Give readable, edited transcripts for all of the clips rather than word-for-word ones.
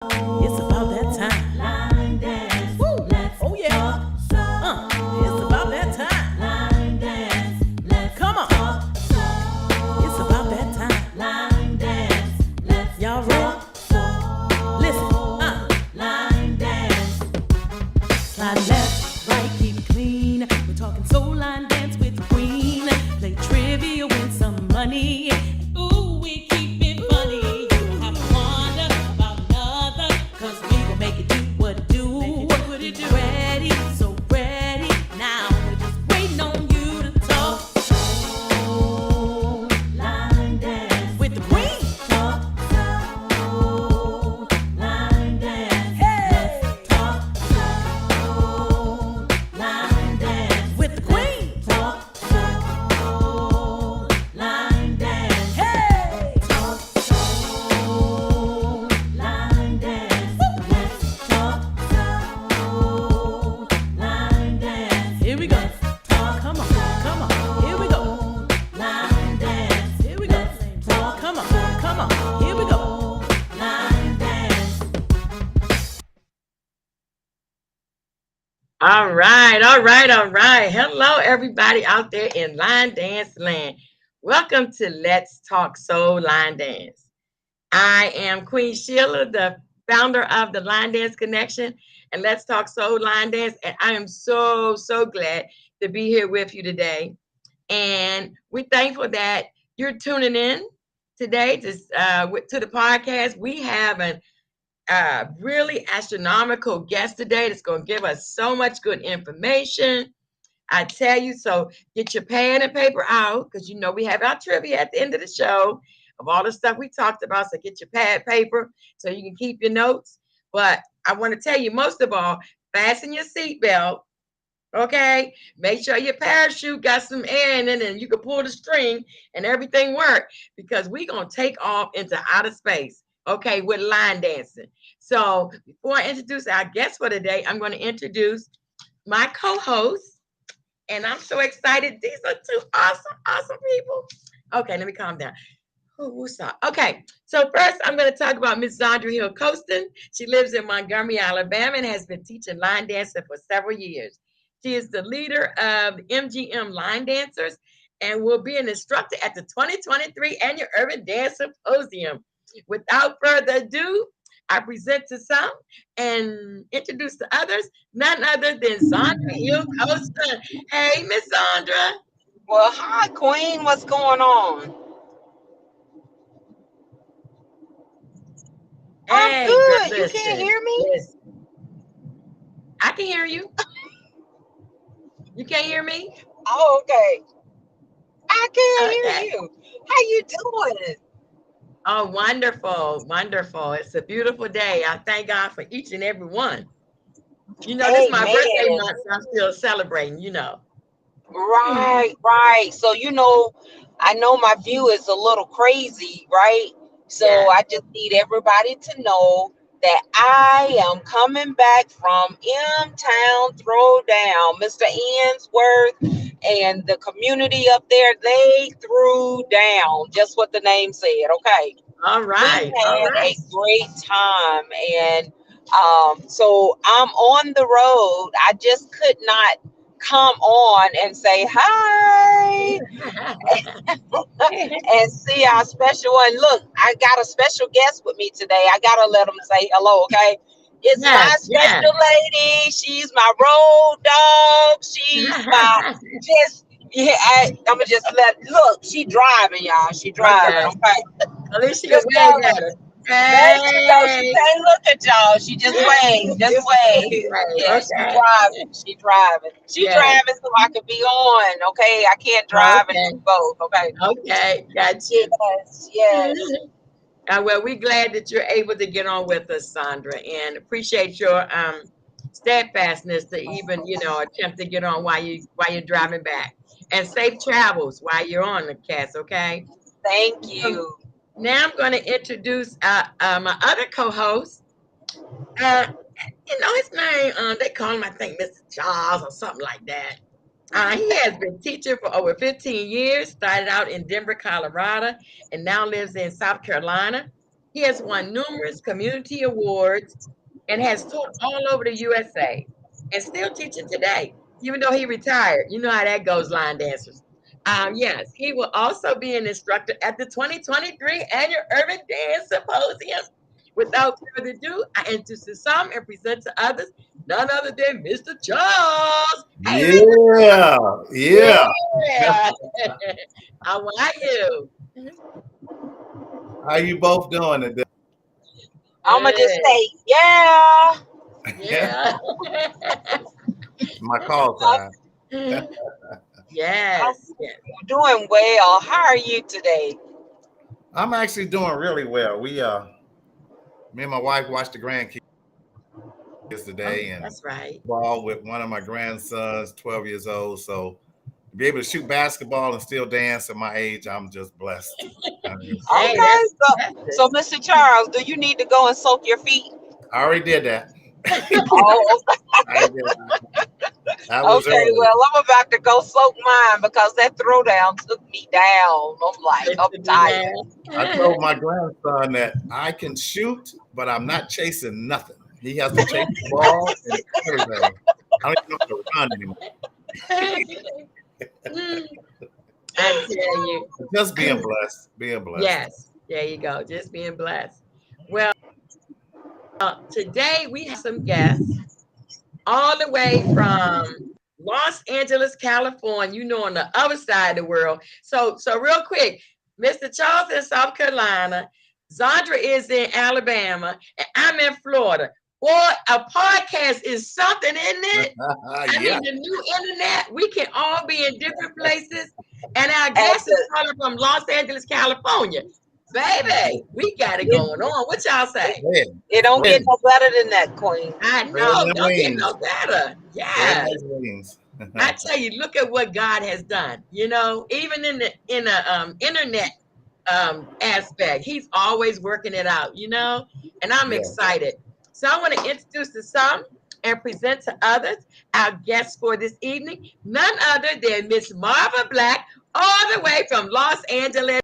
It's about that time. Line dance. Woo! Let's Oh yeah. talk It's soul. about that time. Line dance. Let's Come on. talk It's about soul. that time. Line dance. Let's Y'all ready? talk soul. Listen. Line dance. Slide left, right, keep it clean. We're talking soul line dance with the queen. Play trivia, win some money. Ooh, we keep it funny. You don't have to wonder about another, 'cause we gon' make it do what it do. What it do. Ready, so ready. Now we're just waiting on you to talk Soul. Line dance. with the queen. Talk soul. Line dance. Hey, Let's talk soul. Line dance. with the queen. Talk soul. Line dance. Hey, Talk soul. Line dance. Let's talk soul. Line dance. here we go. Talk Come on, come on. Here we go. line dance. Here we go. Talk Come on, come on. Here we go. line dance. All right, all right, all right. Hello, everybody out there in Line Dance Land. Welcome to Let's Talk Soul Line Dance. I am Queen Sheila, the founder of the Line Dance Connection and Let's Talk Soul Line Dance. And I am so glad to be here with you today. And we're thankful that you're tuning in today to the podcast. We have an really astronomical guest today that's going to give us so much good information. I tell you, so get your pen and paper out because you know we have our trivia at the end of the show of all the stuff we talked about. So get your pad paper so you can keep your notes. But I want to tell you, most of all, fasten your seatbelt. Okay, make sure your parachute got some air in it and you can pull the string and everything work because we're gonna take off into outer space. Okay, with line dancing. So before I introduce our guest for today, I'm going to introduce my co-host, and I'm so excited. These are two awesome people. Okay, let me calm down. Okay, so first I'm going to talk about Miss Zandra Hill Costin. She lives in Montgomery, Alabama, and has been teaching line dancing for several years. She is the leader of the MGM Line Dancers and will be an instructor at the 2023 Annual Urban Dance Symposium. Without further ado, I present to some and introduce to others, none other than Zandra Hill Costin. Hey, Miss Zandra. Well, hi, Queen. What's going on? I'm Hey, girl, good. You can't listen, hear me? listen. I can hear you. You can't hear me? Oh, okay. I can't Okay. hear you. How you doing? Oh, wonderful, wonderful. It's a beautiful day. I thank God for each and every one. You know, this is my birthday Amen. month, so I'm still celebrating. Right, right. So, I know my view is a little crazy, right? So, Yes. I just need everybody to know that I am coming back from M Town Throwdown. Mr. Ainsworth and the community up there, they threw down just what the name said. Okay. All We right. All had right. a great time, and so I'm on the road. I just could not come on and say hi and see our special one. Look, I got a special guest with me today. I gotta let them say hello. Okay, it's my Yes, yes. special lady. She's my road dog. She's my just yeah. I'm gonna just look. She driving, y'all. She driving. Okay. Okay, At least she can just wave tell her. at us. There she goes. She Hey. can't look at y'all. She just wave. Just wave. Right. Yeah, she Okay. driving. She driving. She Yes. driving so I can be on. Okay. I can't drive and Okay. do both. Okay. Okay. Got you. Yes. Yes. Well, we're glad that you're able to get on with us, Sandra, and appreciate your steadfastness to even, attempt to get on while you're driving back. And safe travels while you're on the cast, okay? Thank Um, you. Now I'm going to introduce my other co-host. Uh, his name, they call him, I think, Mr. Charles or something like that. He has been teaching for over 15 years, started out in Denver, Colorado, and now lives in South Carolina. He has won numerous community awards and has taught all over the USA and still teaching today, even though he retired. You know how that goes, line dancers. Yes, he will also be an instructor at the 2023 Annual Urban Dance Symposium. Without further ado, I introduce to some and present to others none other than Mr. Charles. Hey, Yeah, yeah. yeah. How are you? How you both doing today? I'ma just Good. say, yeah. Yeah. My call time. Yes. I'm Yes. doing well. How are you today? I'm actually doing really well. Me and my wife watched the grandkids today and That's right. ball with one of my grandsons, 12 years old. So to be able to shoot basketball and still dance at my age, I'm just blessed. Hey, Okay, that's so Mr. Charles, do you need to go and soak your feet? I already did that. Oh, I did that. That was okay. early. Well, I'm about to go soak mine because that throwdown took me down. I'm like, I'm tired. I told my grandson that I can shoot, but I'm not chasing nothing. He has to chase the ball and everything. I don't even know how to run anymore. I tell you. Just being blessed. Being blessed. Yes. There you go. Just being blessed. Well, today we have some guests all the way from Los Angeles, California, you know, on the other side of the world. So real quick, Mr. Charles in South Carolina, Zandra is in Alabama, and I'm in Florida. Boy, a podcast is something, isn't it? I Yeah. mean, the new internet, we can all be in different places. And our And guest is calling from Los Angeles, California. Baby, we got it going on. What y'all say? it don't get no better than that, Queen. I know, don't get no better. Yeah. I tell you, look at what God has done. You know, even in the internet aspect, He's always working it out. You know, and I'm Yeah. excited. So I want to introduce to some and present to others our guest for this evening, none other than Miss Marva Black, all the way from Los Angeles,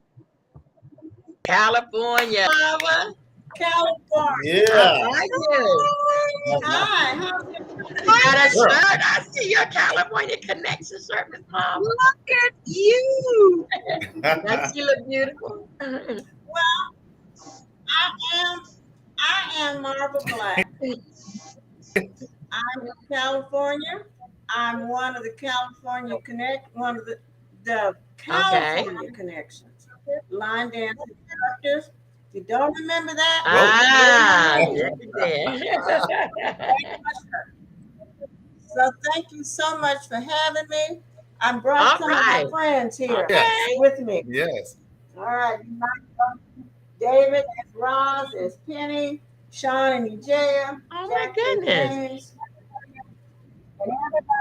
California. Marva, California. Yeah. how are you? Hi. You got a shirt? I see your California connection shirt, Miss Marva. Look at you. Doesn't she look beautiful? Well, I am Marva Black. I'm in California. I'm one of the California one of the California connections. Line dance instructors. You don't remember that? Yes, you did. So thank you so much for having me. I brought some of my friends here with me. Yes. All right. You might know David, there's Roz, there's Penny, Sean and Ejaya. Oh my Jack and goodness. James. And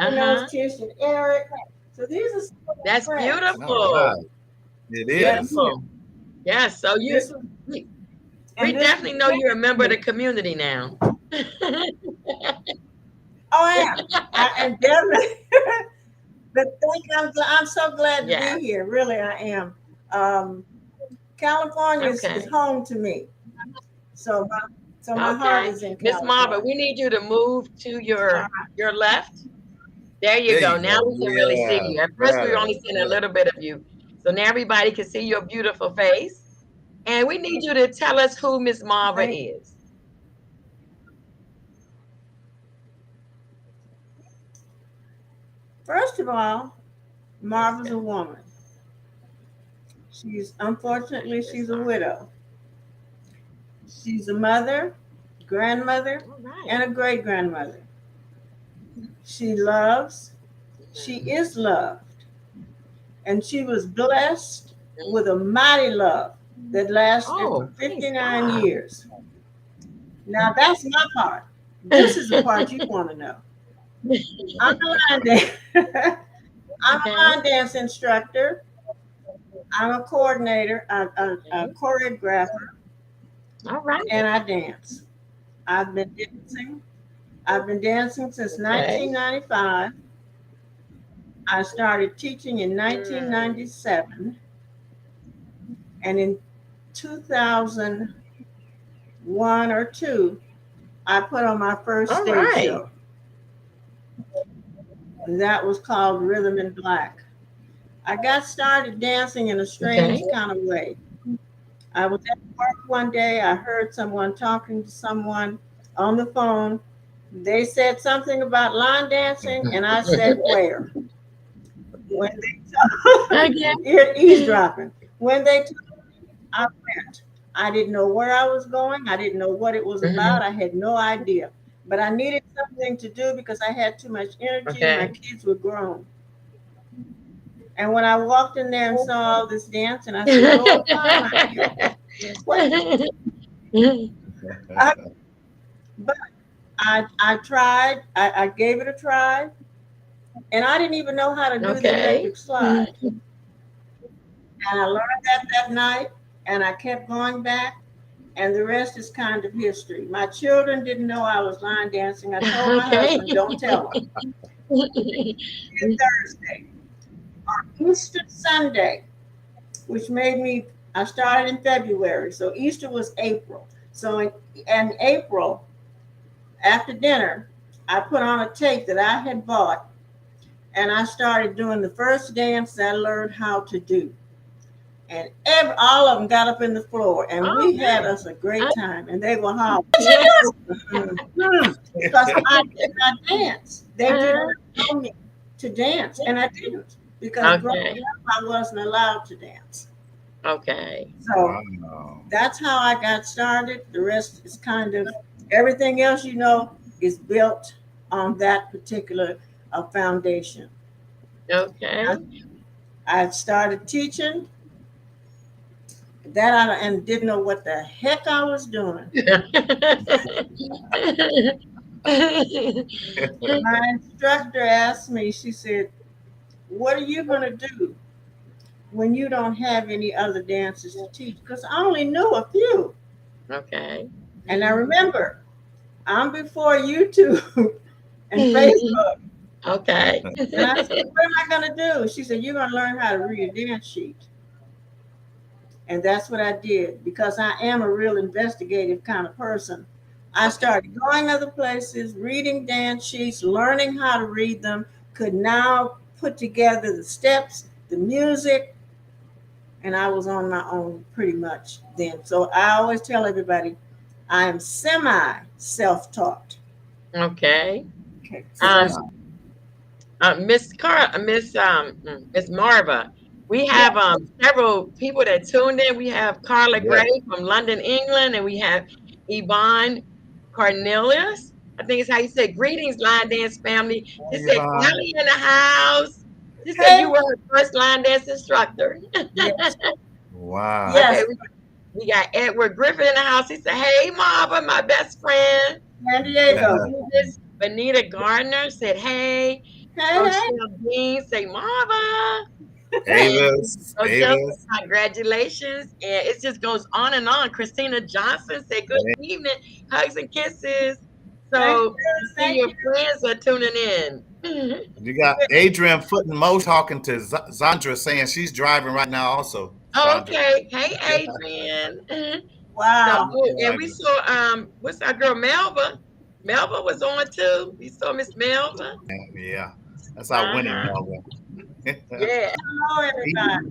everybody knows Tish and Eric. So these are some of my That's friends. beautiful. All right. It is. Beautiful. Yeah, so you we definitely know you're a member of the community now. Oh, yeah. And definitely. But I'm so glad to be here. Really, I am. California is home to me. So my heart is in California. Miss Marva, we need you to move to your left. There you go. Now we can really see you. At first, we were only seeing a little bit of you. So now everybody can see your beautiful face. And we need you to tell us who Miss Marva is. First of all, Marva's a woman. Unfortunately, she's a widow. She's a mother, grandmother, and a great-grandmother. She loves. She is loved. And she was blessed with a mighty love that lasted for 59 years. Now, that's my part. This is the part you want to know. I'm a line dance instructor. I'm a coordinator, a choreographer. All right. And I dance. I've been dancing since 1995. I started teaching in 1997. And in 2000, one or two, I put on my first All stage right. show. That was called Rhythm in Black. I got started dancing in a strange Okay. kind of way. I was at work one day. I heard someone talking to someone on the phone. They said something about line dancing, and I said, where? When they Okay. eavesdropping. When they told me, I went. I didn't know where I was going. I didn't know what it was about. I had no idea. But I needed something to do because I had too much energy and my Okay. kids were grown. And when I walked in there and saw all this dancing, I said, Lord, why am I here? What? But I tried. I gave it a try. And I didn't even know how to do the Okay. electric slide. And I learned that night, and I kept going back. And the rest is kind of history. My children didn't know I was line dancing. I told my Okay. husband, don't tell them. Thursday, on Easter Sunday, which made me, I started in February. So Easter was April. So in April, after dinner, I put on a tape that I had bought, and I started doing the first dance that I learned how to do. And all of them got up in the floor, and we had us a great time. And they were hollering, because I did not dance. They didn't tell me to dance, and I didn't, because growing up, I wasn't allowed to dance. Okay. So that's how I got started. The rest is kind of everything else, is built on that particular foundation. Okay. I started teaching. And didn't know what the heck I was doing. My instructor asked me, she said, what are you going to do when you don't have any other dances to teach? Because I only knew a few. Okay. And I remember, I'm before YouTube and Facebook. Okay. And I said, what am I going to do? She said, you're going to learn how to read a dance sheet. And that's what I did, because I am a real investigative kind of person. I started going other places, reading dance sheets, learning how to read them, could now put together the steps, the music, and I was on my own pretty much then. So I always tell everybody, I am semi self-taught. Okay. So Miss Marva, we have several people that tuned in. We have Carla Gray from London, England, and we have Yvonne Cornelius. I think it's how you say greetings, line dance family. She said Kelly in the house. She said you were her first line dance instructor. Yes. Wow. Yes. Okay, we got Edward Griffin in the house. He said, hey, Marva, my best friend. San Diego. Benita Gardner said, hey. Rochelle Dean say, Marva. Avis. Congratulations. And it just goes on and on. Christina Johnson said, good evening. Hugs and kisses. So see your friends are tuning in. You got Adrian Foot and Mo talking to Zandra, saying she's driving right now also. Okay. Hey, Adrian. Wow. So, and we saw what's our girl Melva? Melva was on too. We saw Miss Melva. Yeah. That's our winning Melva. Yeah. Hello, everybody.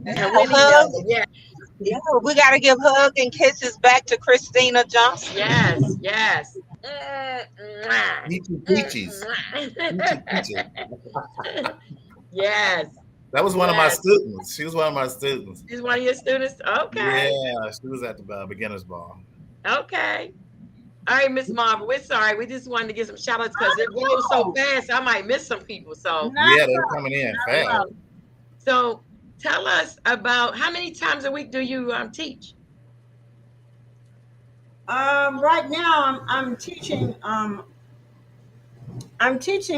Yeah, we got to give hugs and kisses back to Christina Johnson. Yes. Peaches. Yes. That was one of my students. She was one of my students. She's one of your students? Okay. Yeah, she was at the beginner's ball. Okay. All right, Miss Marva, we're sorry. We just wanted to get some shout outs because it goes so fast. I might miss some people. So yeah, they're coming in fast. So tell us about how many times a week do you teach? Right now I'm teaching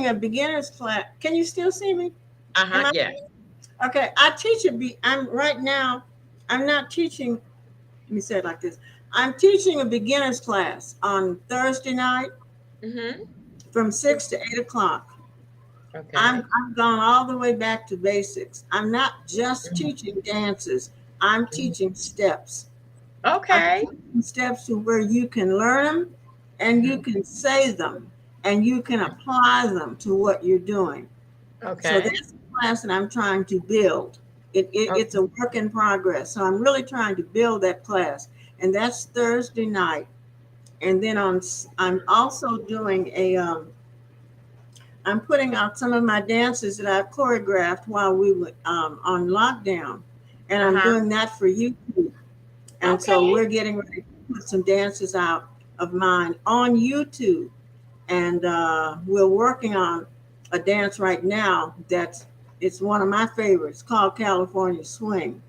a beginner's class. Can you still see me? Yeah. Okay, I teach I'm not teaching, let me say it like this. I'm teaching a beginner's class on Thursday night from 6 to 8 o'clock. Okay. I've gone all the way back to basics. I'm not just teaching dances. I'm teaching steps. Okay. Steps to where you can learn them and you can say them and you can apply them to what you're doing. So Okay. that's the class that I'm trying to build. It's a work in progress. So I'm really trying to build that class. And that's Thursday night. And then I'm also doing I'm putting out some of my dances that I've choreographed while we were on lockdown. And I'm doing that for YouTube. And so we're getting ready to put some dances out of mine on YouTube. And we're working on a dance right now it's one of my favorites called California Swing.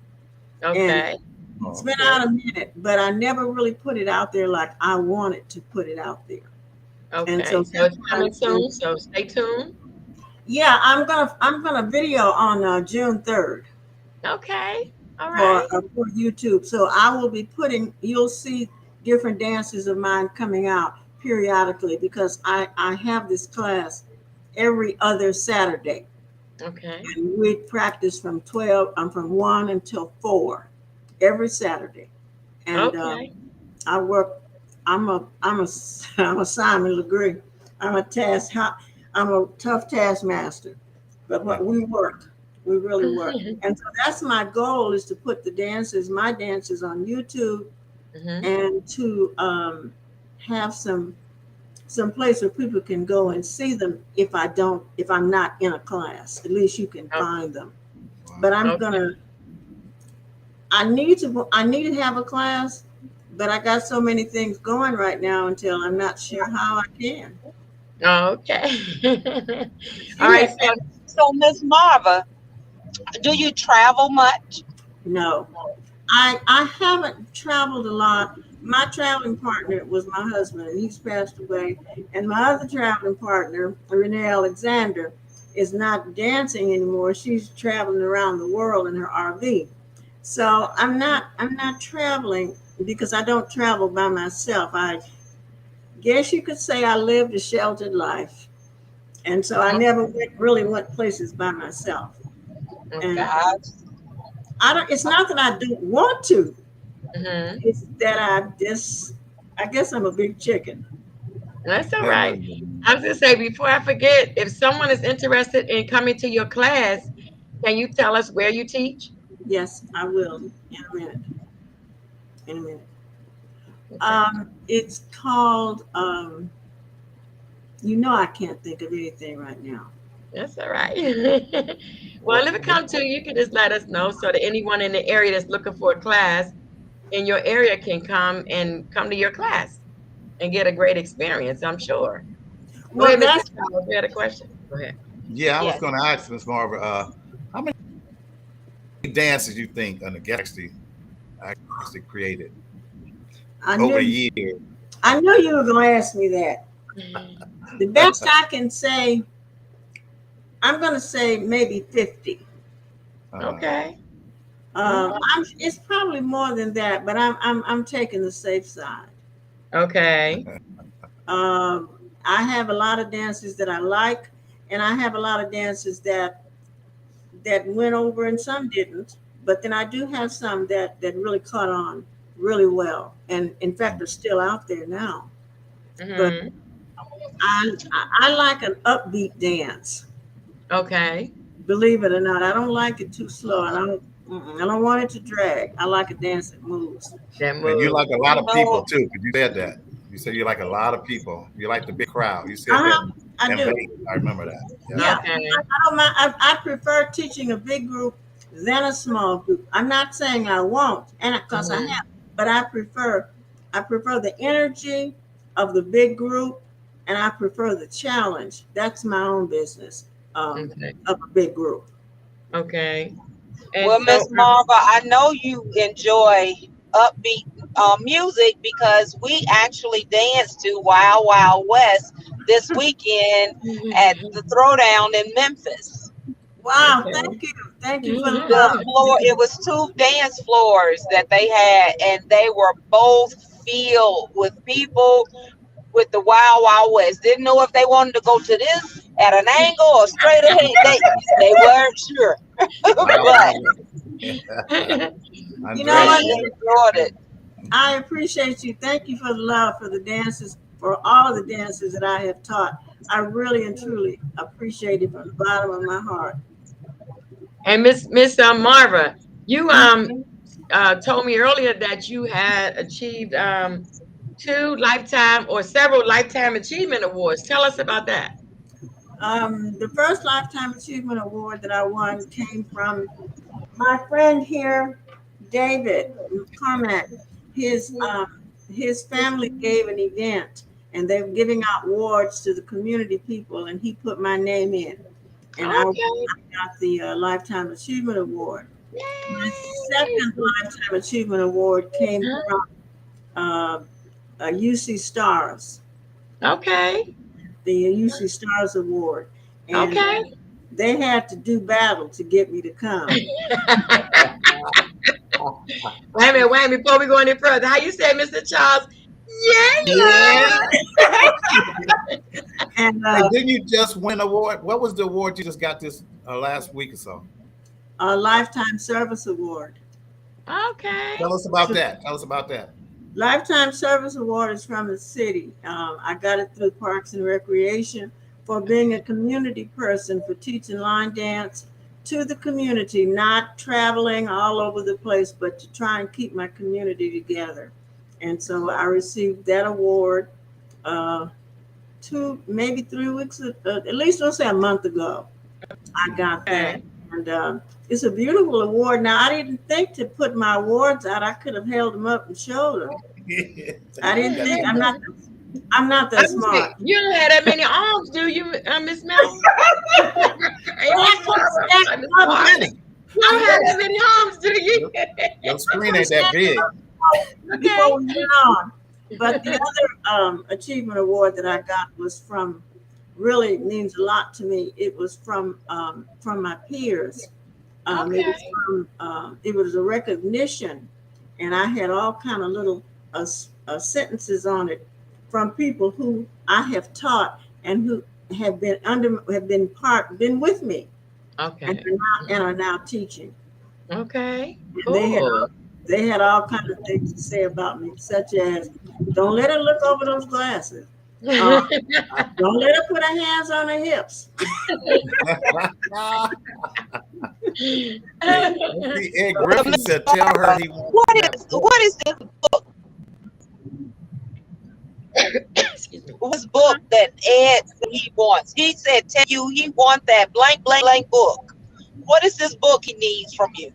Okay. And it's been out a minute, but I never really put it out there like I wanted to put it out there. Okay. And so it's coming soon. So stay tuned. Yeah, I'm gonna video on June 3rd. Okay. All right. For YouTube. So I will be you'll see different dances of mine coming out periodically because I have this class every other Saturday. Okay. And we practice from 1 until 4 every Saturday. And I work. I'm a Simon Legree. I'm a tough taskmaster, but we work. We really work. And so that's my goal, is to put my dances on YouTube, and to have some place where people can go and see them if I'm not in a class. At least you can find them. But I need to have a class, but I got so many things going right now until I'm not sure how I can. Okay. All right. So Miss Marva, do you travel much? No, I haven't traveled a lot. My traveling partner was my husband, and he's passed away. And my other traveling partner, Renee Alexander, is not dancing anymore. She's traveling around the world in her RV. So I'm not traveling because I don't travel by myself. I guess you could say I lived a sheltered life. And so I never really went places by myself. And it's not that I don't want to. It's that I guess I'm a big chicken. That's all right. I was gonna say, before I forget, if someone is interested in coming to your class, can you tell us where you teach? Yes, I will in a minute. It's called I can't think of anything right now. That's all right. Well, if it comes to you can just let us know so that anyone in the area that's looking for a class in your area can come to your class and get a great experience, I'm sure. Well, you had a question. Go ahead. Yeah, I was going to ask Ms. Marva, how many dances you think an actually created over the years? I knew you were going to ask me that. The best I can say, I'm going to say maybe 50. Okay. It's probably more than that, but I'm taking the safe side. Okay. I have a lot of dances that I like, and I have a lot of dances that went over and some didn't. But then I do have some that really caught on really well, and in fact are still out there now. But I like an upbeat dance. Okay. Believe it or not, I don't like it too slow. I don't want it to drag. I like a dance that moves. And you like a lot of people too, because you said that. You said you like a lot of people. You like the big crowd. You said that. I do. I remember that. Yeah. Okay. I don't mind. I prefer teaching a big group than a small group. I'm not saying I won't, and because I have, but I prefer the energy of the big group, and I prefer the challenge. That's my own business of a big group. Okay. Well, Miss Marva, I know you enjoy upbeat music because we actually danced to Wild Wild West this weekend at the Throwdown in Memphis. Wow, thank you for the floor. It was 2 dance floors that they had, and they were both filled with people with the Wild Wild West. Didn't know if they wanted to go to this at an angle or straight ahead. They weren't sure. But you know what? They enjoyed it. I appreciate you. Thank you for the love for the dances, for all the dances that I have taught. I really and truly appreciate it from the bottom of my heart. And Miss Marva, you told me earlier that you had achieved two lifetime or several lifetime achievement awards. Tell us about that. The first Lifetime Achievement Award that I won came from my friend here, David Carmack. His family gave an event, and they were giving out awards to the community people, and he put my name in, and I got the Lifetime Achievement Award. My second Lifetime Achievement Award came from UC Stars. Okay. The UC Stars Award. And they had to do battle to get me to come. Wait a minute, before we go any further. How you say, Mr. Charles? Yeah. And didn't you just win an award? What was the award you just got this last week or so? A Lifetime Service Award. Okay. Tell us about that. Lifetime Service Award is from the city. I got it through Parks and Recreation for being a community person, for teaching line dance to the community, not traveling all over the place, but to try and keep my community together. And so I received that award 3 weeks, at least let's say a month ago. I got that. And it's a beautiful award. Now, I didn't think to put my awards out. I could have held them up and showed them. I didn't think. I'm not that smart. You don't have that many arms, do you, Miss Mel? You don't have that many arms, do you? Your screen ain't that big. Before we went on. But the other achievement award that I got was from, really means a lot to me. It was from my peers. It was a recognition, and I had all kind of little sentences on it from people who I have taught and who have been with me. Okay. And are now teaching. Okay. Cool. They had all kinds of things to say about me, such as, don't let her look over those glasses. Don't let her put her hands on her hips. Ed Griffin said, tell her he wants what is this book? What's book that Ed he wants? He said, tell you he wants that blank book. What is this book he needs from you?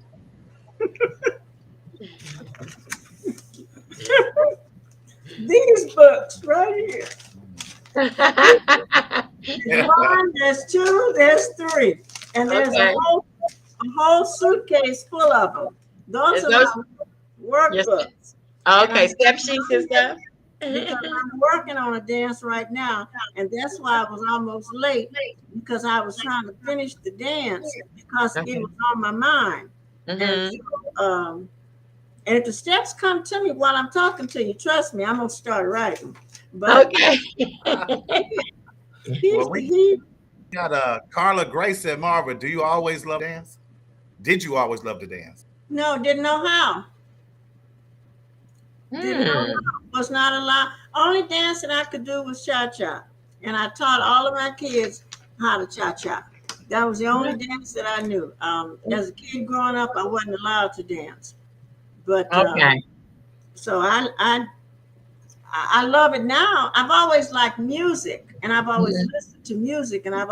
These books right here. There's one, there's two, there's three, and there's a whole suitcase full of them. Those are my workbooks. Okay, step sheets and stuff. Because I'm working on a dance right now, and that's why I was almost late, because I was trying to finish the dance because it was on my mind. And so, and if the steps come to me while I'm talking to you, trust me, I'm gonna start writing. But we got Carla Gray said, Marva, do you always love dance? Did you always love to dance? No, didn't know how. Didn't know how. Was not allowed. Only dance that I could do was cha-cha. And I taught all of my kids how to cha-cha. That was the only dance that I knew. As a kid growing up, I wasn't allowed to dance. But so I love it now. I've always liked music, and I've always listened to music, and I'm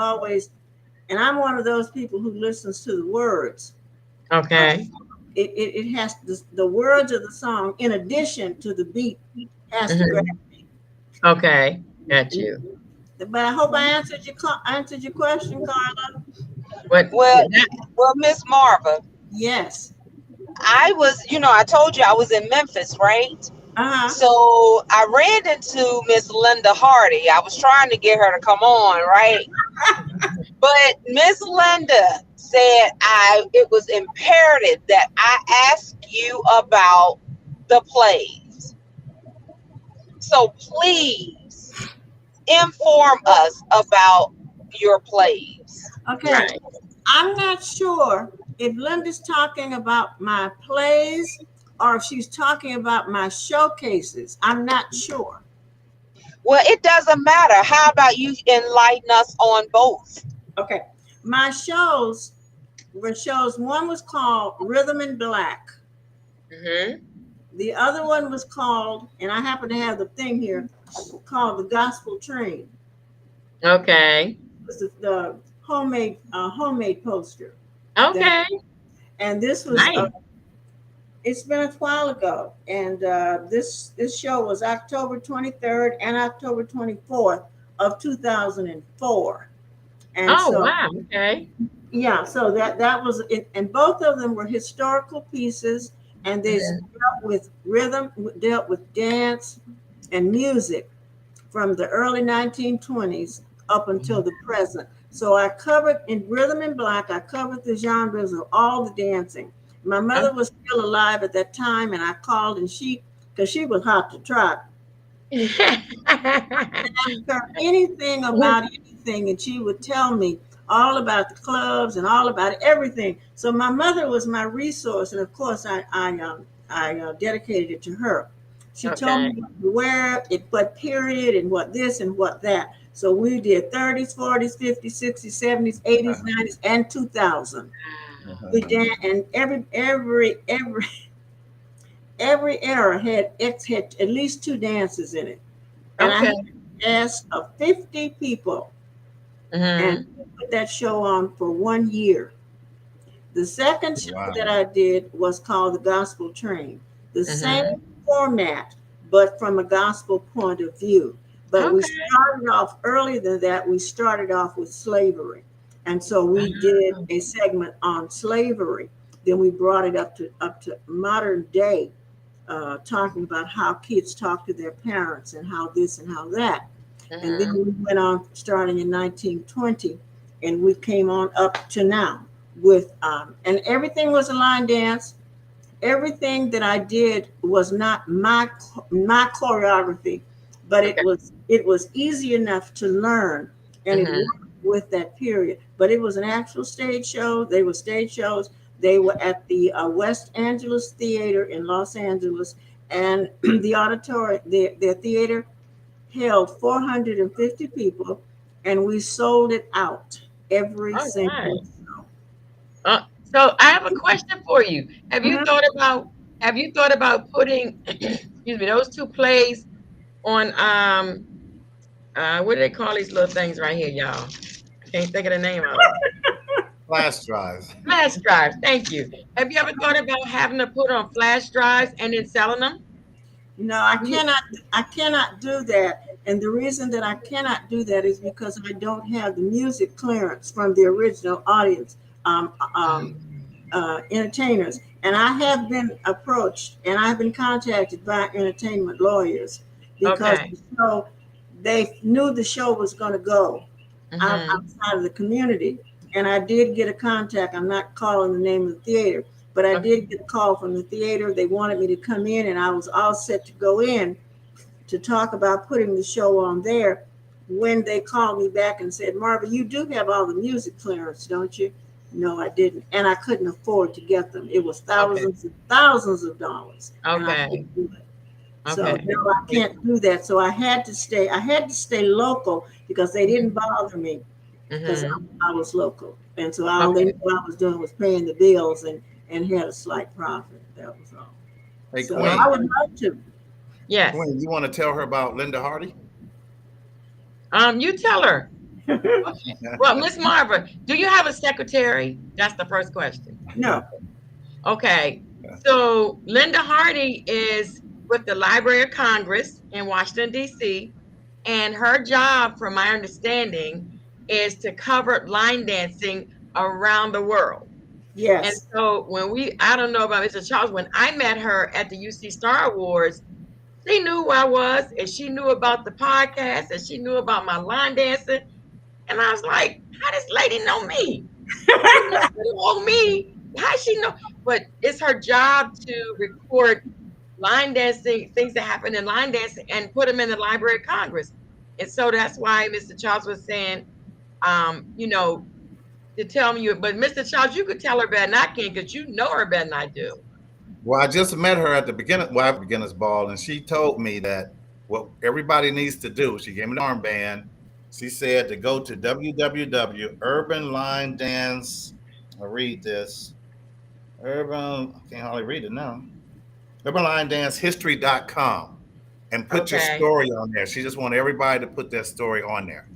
one of those people who listens to the words. Okay. It has the words of the song in addition to the beat has to grab me. Okay, got you. But I hope I answered your question, Carla. Well, Miss Marva. Yes. I was, I told you I was in Memphis, right? So I ran into Miss Linda Hardy. I was trying to get her to come on, right? But Miss Linda said it was imperative that I ask you about the plays. So please inform us about your plays. Okay. Right. I'm not sure if Linda's talking about my plays or if she's talking about my showcases. I'm not sure. Well, it doesn't matter. How about you enlighten us on both? Okay. My shows were shows. One was called Rhythm in Black. Mm-hmm. The other one was called, and I happen to have the thing here, called The Gospel Train. Okay. It was the homemade poster. Okay. And this was Nice. it's been a while ago, and this show was October 23rd and October 24th of 2004. And Oh, so, wow. Okay. yeah, so that was it, and both of them were historical pieces, and they dealt with rhythm, dealt with dance and music from the early 1920s up until the present. So I covered in Rhythm in Black, I covered the genres of all the dancing. My mother was still alive at that time, and I called, and because she was hot to trot, ask her anything about anything, and she would tell me all about the clubs and all about everything. So my mother was my resource, and of course I dedicated it to her. She told me what to wear, what period, and what this and what that. So we did 30s, 40s, 50s, 60s, 70s, 80s, 90s, and 2000. We did, and every era had at least 2 dances in it. And I had a cast of 50 people, and put that show on for 1 year. The second show that I did was called The Gospel Train. The same format, but from a gospel point of view. But we started off earlier than that. We started off with slavery. And so we did a segment on slavery. Then we brought it up to modern day, talking about how kids talk to their parents and how this and how that. And then we went on starting in 1920, and we came on up to now with, and everything was a line dance. Everything that I did was not my choreography, but it was easy enough to learn, and it worked with that period. But it was an actual stage show. They were stage shows. They were at the West Angeles Theater in Los Angeles, and the auditorium, their theater held 450 people, and we sold it out every single show. So I have a question for you. Have you thought about putting excuse me, those 2 plays on what do they call these little things right here, y'all? I can't think of the name of it. Flash drives. Flash drives. Thank you. Have you ever thought about having to put on flash drives and then selling them? No, I cannot do that. And the reason that I cannot do that is because I don't have the music clearance from the original audience. Entertainers, and I have been approached and I've been contacted by entertainment lawyers because they knew the show was going to go outside of the community, and I did get a contact. I'm not calling the name of the theater, but I did get a call from the theater. They wanted me to come in, and I was all set to go in to talk about putting the show on there when they called me back and said, Marva, you do have all the music clearance, don't you? No, I didn't. And I couldn't afford to get them. It was thousands and thousands of dollars. Okay. So no, I can't do that. So I had to stay local because they didn't bother me because I was local. And so all they knew I was doing was paying the bills and had a slight profit. That was all. Hey, so Queen, I would love to. Yes. Queen, you want to tell her about Linda Hardy? You tell her. Well, Miss Marva, do you have a secretary? That's the first question. No. Okay. So Linda Hardy is with the Library of Congress in Washington, D.C., and her job, from my understanding, is to cover line dancing around the world. Yes. And so I don't know about Mr. Charles, when I met her at the UC Star Awards, she knew who I was, and she knew about the podcast, and she knew about my line dancing. And I was like, how does this lady know me? Know me? How does she know? But it's her job to record line dancing, things that happen in line dancing, and put them in the Library of Congress. And so that's why Mr. Charles was saying, to tell me but Mr. Charles, you could tell her better than I can because you know her better than I do. Well, I just met her at the beginner's ball, and she told me that what everybody needs to do. She gave me the armband. She said to go to www Urban Dance. I read this. I can't hardly read it now. UrbanLineDanceHistory.com and put your Okay. story on there. She just wanted everybody to put their story on there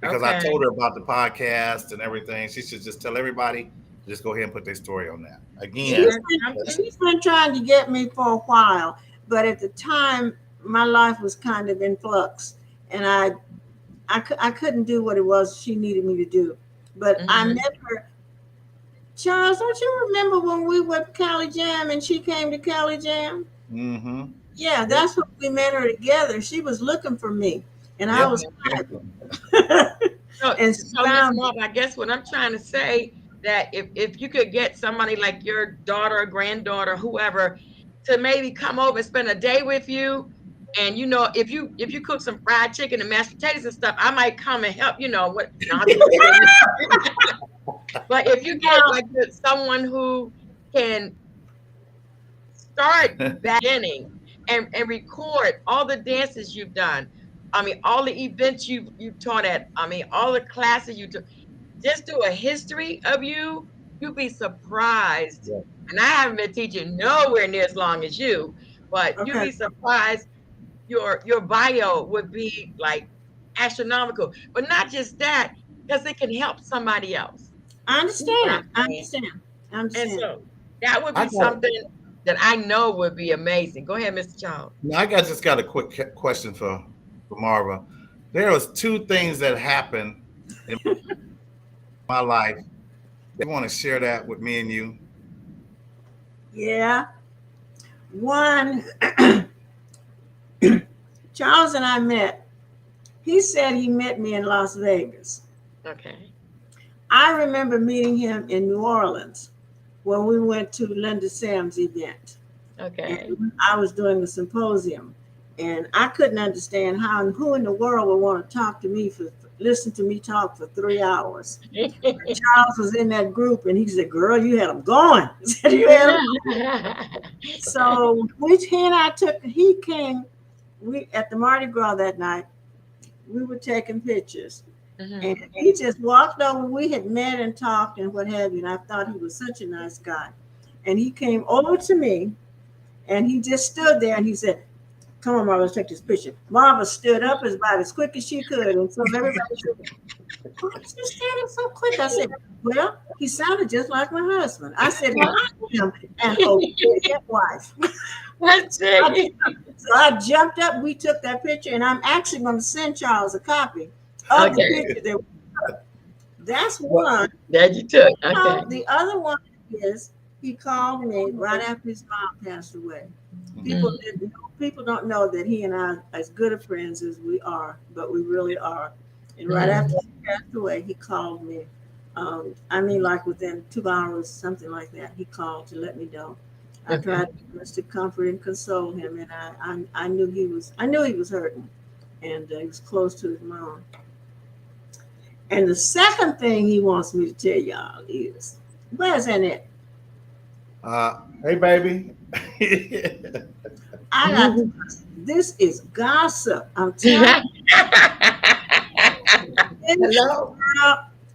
because I Okay. told her about the podcast and everything. She should just tell everybody to just go ahead and put their story on that. Again, She's been trying to get me for a while, but at the time, my life was kind of in flux, and I couldn't do what it was she needed me to do. But I Mhm. met her. Charles, don't you remember when we went to Cali Jam and she came to Cali Jam? mm-hmm. Yeah, that's when we met her together. She was looking for me, and I Yep. was So, and Ms. found Mob, I guess what I'm trying to say that if you could get somebody like your daughter, or granddaughter, whoever, to maybe come over and spend a day with you, and you know, if you cook some fried chicken and mashed potatoes and stuff, I might come and help. You know what? No, I'm just kidding. But if you get like someone who can start beginning and record all the dances you've done. I mean, all the events you've taught at. I mean, all the classes you took. Just do a history of you. You'd be surprised. Yeah. And I haven't been teaching nowhere near as long as you, but you'd Okay. be surprised. Your bio would be like astronomical. But not just that, because it can help somebody else. I understand. I Okay. understand. I And understand. so that would I be got- something that I know would be amazing. Go ahead, Mr. Child. Now, I just got a quick question for Marva. There was two things that happened in my life. They want to share that with me and you. Yeah. One, Charles and I met. He said he met me in Las Vegas. Okay. I remember meeting him in New Orleans when we went to Linda Sam's event. Okay. And I was doing a symposium, and I couldn't understand how and who in the world would want to talk to me listen to me talk for 3 hours. Charles was in that group, and he said, "Girl, you had them going." He said, "You had them going." So he came. We at the Mardi Gras that night. We were taking pictures. Mhm. And he just walked over. We had met and talked and what have you. And I thought he was such a nice guy. And he came over to me and he just stood there and he said, "Come on, Marva, let's take this picture." Marva stood up about as quick as she could. And so everybody said, "Why are you standing so quick?" I said, "Well, he sounded just like my husband." I said, "I am an obedient wife." That's it. So I jumped up. We took that picture, and I'm actually going to send Charles a copy of Okay. the picture that we took. That's one. That you took. Okay. The other one is he called me right after his mom passed away. People don't know that he and I are as good of friends as we are, but we really are. And right after he passed away, he called me. I mean, like within 2 hours, something like that. He called to let me know. I tried to comfort and console him, and I knew he was hurting, and he was close to his mom. And the second thing he wants me to tell y'all is, where's Annette? Hey, baby. I got this is gossip. I'm telling you,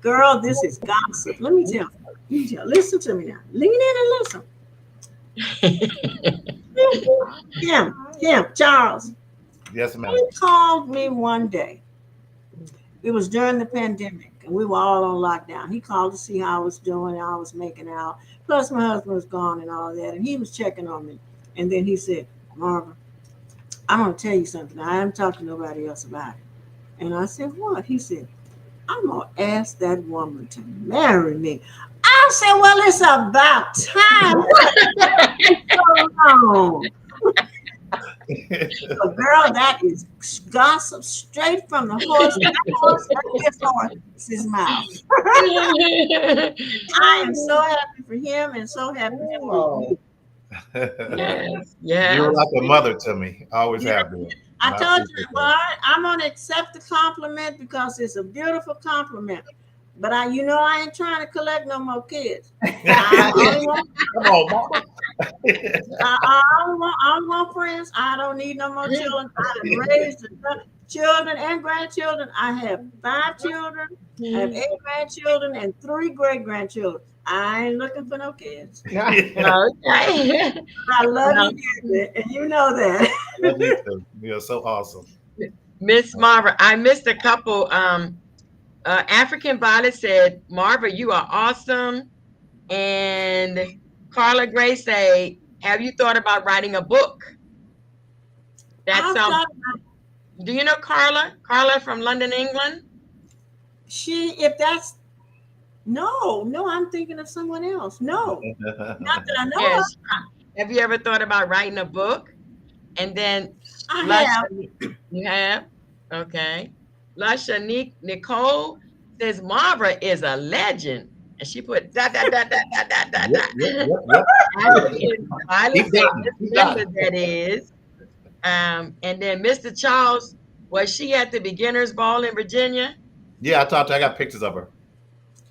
girl, this is gossip. Let me tell you. Listen to me now. Lean in and listen. Him, Charles. Yes, ma'am. He called me one day. It was during the pandemic, and we were all on lockdown. He called to see how I was doing, how I was making out. Plus, my husband was gone and all that, and he was checking on me. And then he said, "Marva, I'm going to tell you something. I haven't talked to nobody else about it." And I said, "What?" He said, "I'm going to ask that woman to marry me." I said, "Well, it's about time." So long. But girl, that is gossip straight from the horse. This horse's mouth. I am so happy for him and so happy for you. Yes. Yes. You're like a mother to me. I always have been. I told you, well, I'm gonna accept the compliment because it's a beautiful compliment. But I ain't trying to collect no more kids. I only want, Come on, Mama. I don't want friends. I don't need no more children. I have raised enough children and grandchildren. I have 5 children. I have 8 grandchildren and 3 great grandchildren. I ain't looking for no kids. Okay. I love you, and you know that. Love you too. You're so awesome. Miss Marva, I missed a couple. African Violet said, Marva, you are awesome. And Carla Gray say, have you thought about writing a book? That's do you know Carla? Carla from London, England? No, I'm thinking of someone else. No, not that I know Yes. of. Have you ever thought about writing a book? And then I have. You have? Okay. Lusha Nicole says Marva is a legend. And she put da da da da da da da da. That is. And then Mr. Charles, was she at the beginners ball in Virginia? Yeah, I talked to her. I got pictures of her.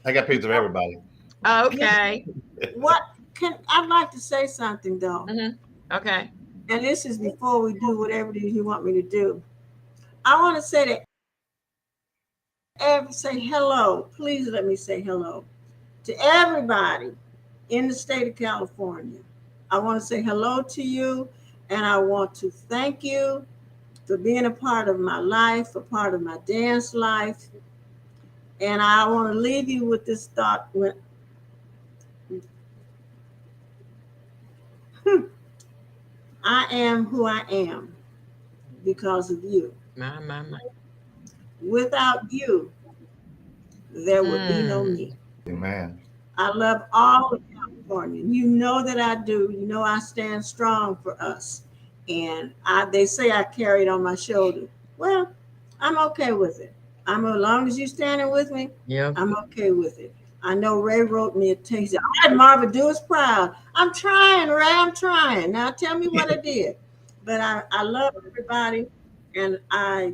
I got pictures of everybody. Okay. I'd like to say something though. Okay. And this is before we do whatever it is you want me to do. I want to say that say hello. Please let me say hello to everybody in the state of California. I want to say hello to you, and I want to thank you for being a part of my life, a part of my dance life. And I want to leave you with this thought. I am who I am because of you. My. Without you, there would be no me. Amen. I love all of California. You know that I do. You know I stand strong for us. And they say I carry it on my shoulder. Well, I'm okay with it. As long as you're standing with me, I'm okay with it. I know Ray wrote me a text. I had Marva do us proud. I'm trying, Ray. I'm trying. Now tell me what I did. But I love everybody, and I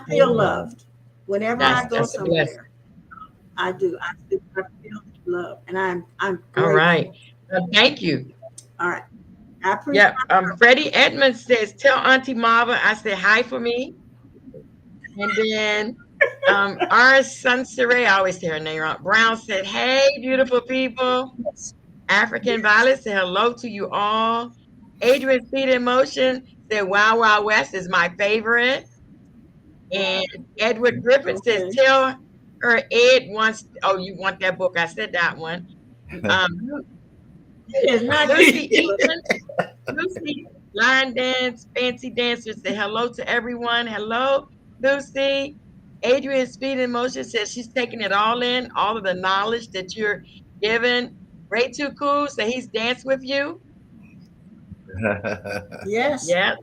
feel loved whenever I go somewhere. I do. I feel love, and I'm grateful. All right. Thank you. All right. I appreciate. Freddie Edmonds says, tell Auntie Marva I said hi for me. And then our Sunsaray, I always say her name wrong. Brown said, hey, beautiful people. African Violet said hello to you all. Adrian Speed in Motion said Wild Wild West is my favorite. And Edward Griffin says, tell her Ed wants, you want that book. I said that one. Lucy, Line Dance, Fancy Dancer said hello to everyone. Hello, Lucy. Adrian Speed in Motion says she's taking it all in, all of the knowledge that you're given. Ray Too Cool said he's danced with you. Yes. Yeah.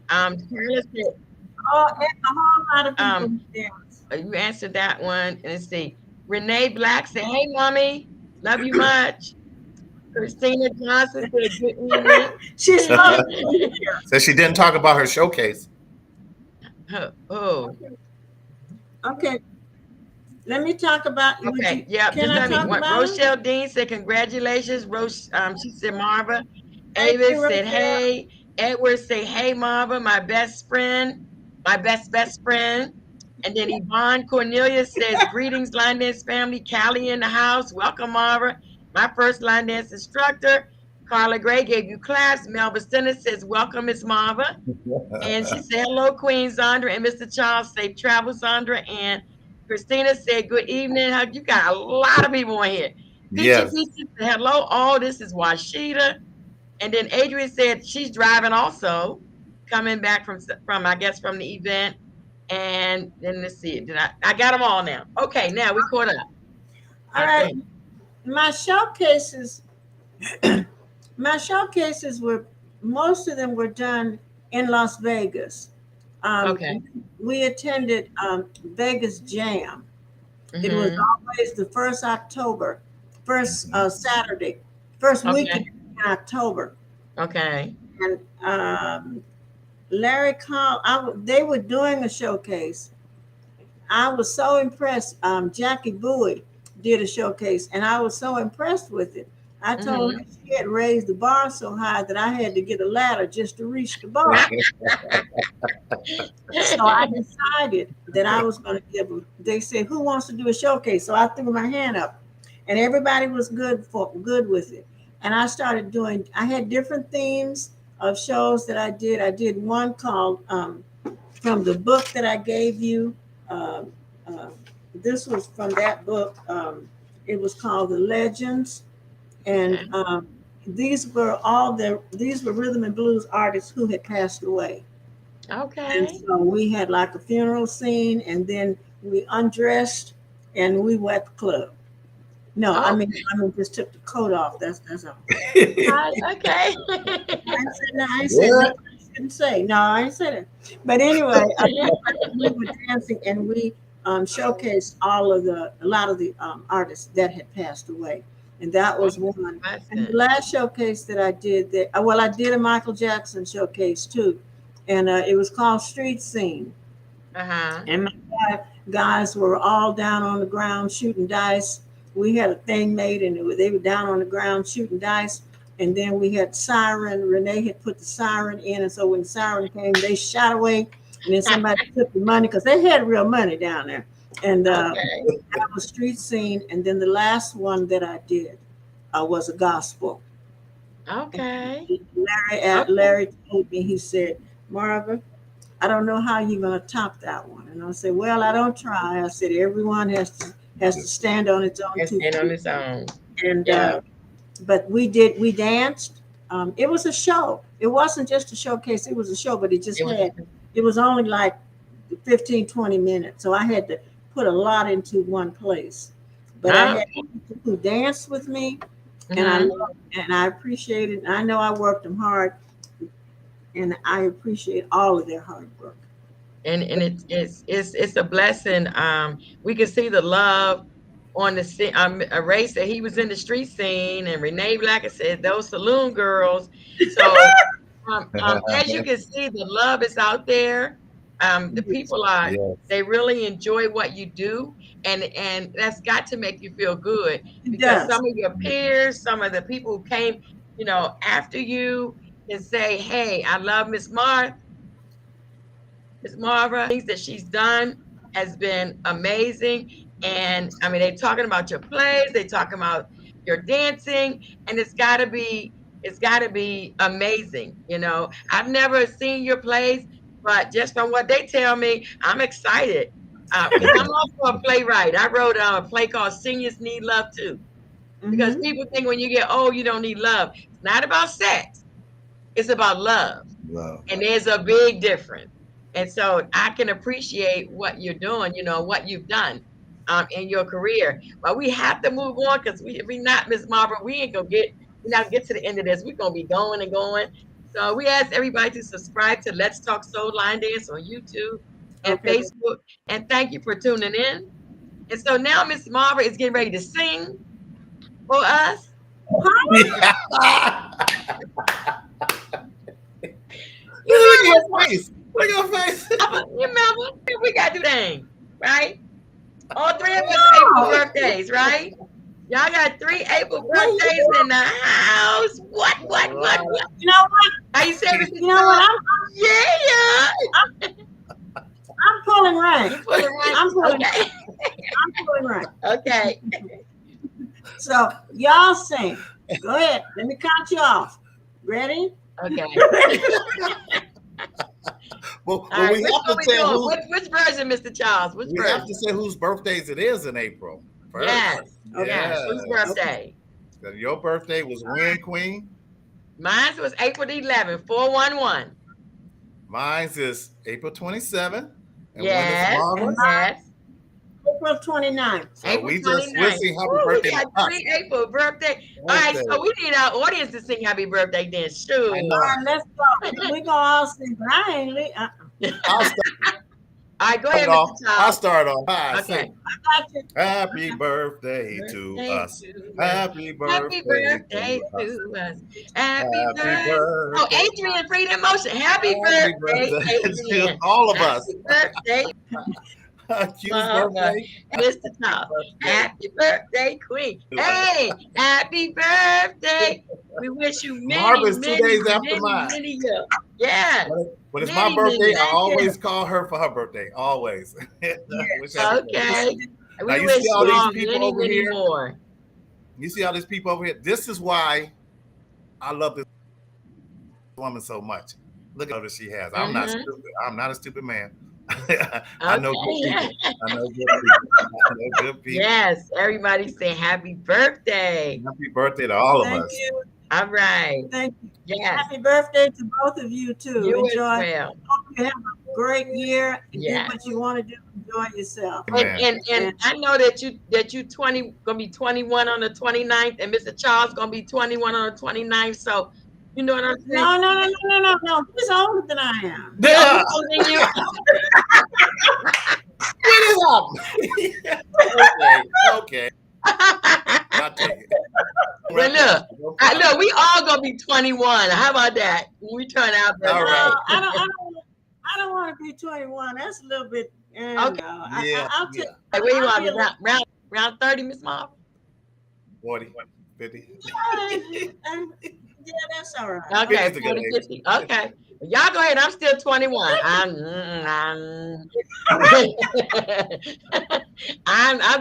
Carla said, and a whole lot of people dance. You answered that one. And let's see. Renee Black said, hey, mommy, love you much. Christina Johnson said, good evening. She's Said she didn't talk about her showcase. Okay. Let me talk about. Okay. Yeah. Can I talk about Rochelle Dean said, congratulations. She said, Marva. Avis said, hey. Edward said, hey, Marva, my best friend, my best friend. And then Yvonne Cornelia says, greetings, line dance family. Callie in the house. Welcome, Marva. My first line dance instructor. Carla Gray gave you claps. Melba Stenner says, welcome, Miss Marva. And she said, hello, Queen Zandra. And Mr. Charles, safe travel, Zandra. And Christina said, good evening. You got a lot of people in here. Yes. Peachy said, hello, all. This is Washita. And then Adrian said she's driving also, coming back from I guess, from the event. And then let's see, I got them all now. Okay, now we caught up. All right. My showcases were, most of them were done in Las Vegas. We attended Vegas Jam. It was always the first Saturday, first weekend in October. Okay. And Larry Call, they were doing a showcase. I was so impressed. Jackie Bowie did a showcase, and I was so impressed with it. I told her she had raised the bar so high that I had to get a ladder just to reach the bar. So I decided that I was going to give them. They said, "Who wants to do a showcase?" So I threw my hand up, and everybody was good with it. And I started doing. I had different themes of shows that I did. I did one called from the book that I gave you. Um, uh, this was from that book. It was called The Legends, and these were rhythm and blues artists who had passed away. Okay. And so we had like a funeral scene, and then we undressed and we went to the club. No, I mean just took the coat off. That's all. Okay. I shouldn't say. No, I ain't said it. But anyway, we were dancing and we showcased a lot of the artists that had passed away. And that was one. And the last showcase that I did, I did a Michael Jackson showcase too. And it was called Street Scene. And my guys were all down on the ground shooting dice. We had a thing made, and they were down on the ground shooting dice. And then we had siren. Renee had put the siren in, and so when the siren came, they shot away. And then somebody took the money because they had real money down there. And that was Street Scene. And then the last one that I did was a gospel. Okay. Larry told me, he said, "Marva, I don't know how you're going to top that one." And I said, "Well, I don't try." I said, "Everyone has to stand on its own two feet." Stand on its own. And but we danced. It was a show. It wasn't just a showcase. It was a show, but it was only like 15, 20 minutes. So I had to put a lot into one place. But I had people who danced with me, and I appreciated. I know I worked them hard, and I appreciate all of their hard work. And it's a blessing. We can see the love on the scene. Ray said he was in the street scene, and Renee Black said those saloon girls. So as you can see, the love is out there. The people they really enjoy what you do, and that's got to make you feel good, because some of your peers, some of the people who came, after you, can say, "Hey, I love Miss Marva. Things that she's done has been amazing." And I mean, they're talking about your plays, they're talking about your dancing, and it's got to be amazing. I've never seen your plays, but just from what they tell me, I'm excited. I'm also a playwright. I wrote a play called "Seniors Need Love Too," because people think when you get old, you don't need love. It's not about sex. It's about love. And there's a big difference. And so I can appreciate what you're doing, what you've done in your career. But we have to move on, because if we not, Miss Marva, we're not gonna get to the end of this. We're gonna be going and going. So we ask everybody to subscribe to Let's Talk Soul Line Dance on YouTube and Facebook. And thank you for tuning in. And so now Miss Marva is getting ready to sing for us. Look at her face. Remember, we got to do things, right? All three of us April birthdays, right? Y'all got 3 April birthdays in the house. What? You know what? How you say it? You know what? I'm pulling rank. You pulling rank? I'm pulling rank. Okay. So y'all sing. Go ahead. Let me count you off. Ready? Okay. Well, right, we have to say which version, Mr. Charles? Which version? We have to say whose birthdays it is in April first. Yes. Whose birthday? Okay. Your birthday was when, Queen? Mine was April 11th, 411. Mine is April 27th. And Yes. April 29th. So we'll sing happy birthday. We got 3 April birthday. All right, so we need our audience to sing happy birthday then. Sure. All right, let's go. We're going to all sing, but I ain't All right, go ahead, Mr. Charles. I'll start off. Okay. Happy birthday to us. Happy birthday to us. Happy birthday. Oh, Adrian, Freedom Motion. Happy birthday, Adrian. All of us. Happy birthday. Q's Oh, birthday. Mr. Charles. Happy birthday, Queen. Hey, happy birthday. We wish you many, Marvin's 2 many, days after many, mine. many years. Yeah. When it's my Many, birthday, many. I always call her for her birthday. Always. Wish her happy birthday. Okay. Now, We you wish see you all these all people many, over many here? more. You see all these people over here? This is why I love this woman so much. Look at what she has. I'm not stupid. I'm not a stupid man. I know good people. I know good people. I know good people. Yes, everybody say happy birthday. Happy birthday to all of Thank us. you. All right. Thank you. Yes. Happy birthday to both of you too. You Enjoy. as well. Hope you have a great year and Yes. do what you want to do. Enjoy yourself. Amen. And I know that you 20 gonna be 21 on the 29th, and Mr. Charles gonna be 21 on the 29th. So you know what I'm saying? No. He's older than I am. Yeah. Older than you. Okay. I'll take it. Well, look, we all gonna be 21. How about that? When we turn out. All right. I don't want to be 21. That's a little bit. Okay. No. Yeah. I'll take. Like, where you I'll want be a round 30, Miss Marv? 40, 50. Yeah, that's all right. Okay, 50's a good 40, age. 50. Okay. Y'all go ahead. I'm still 21. I'm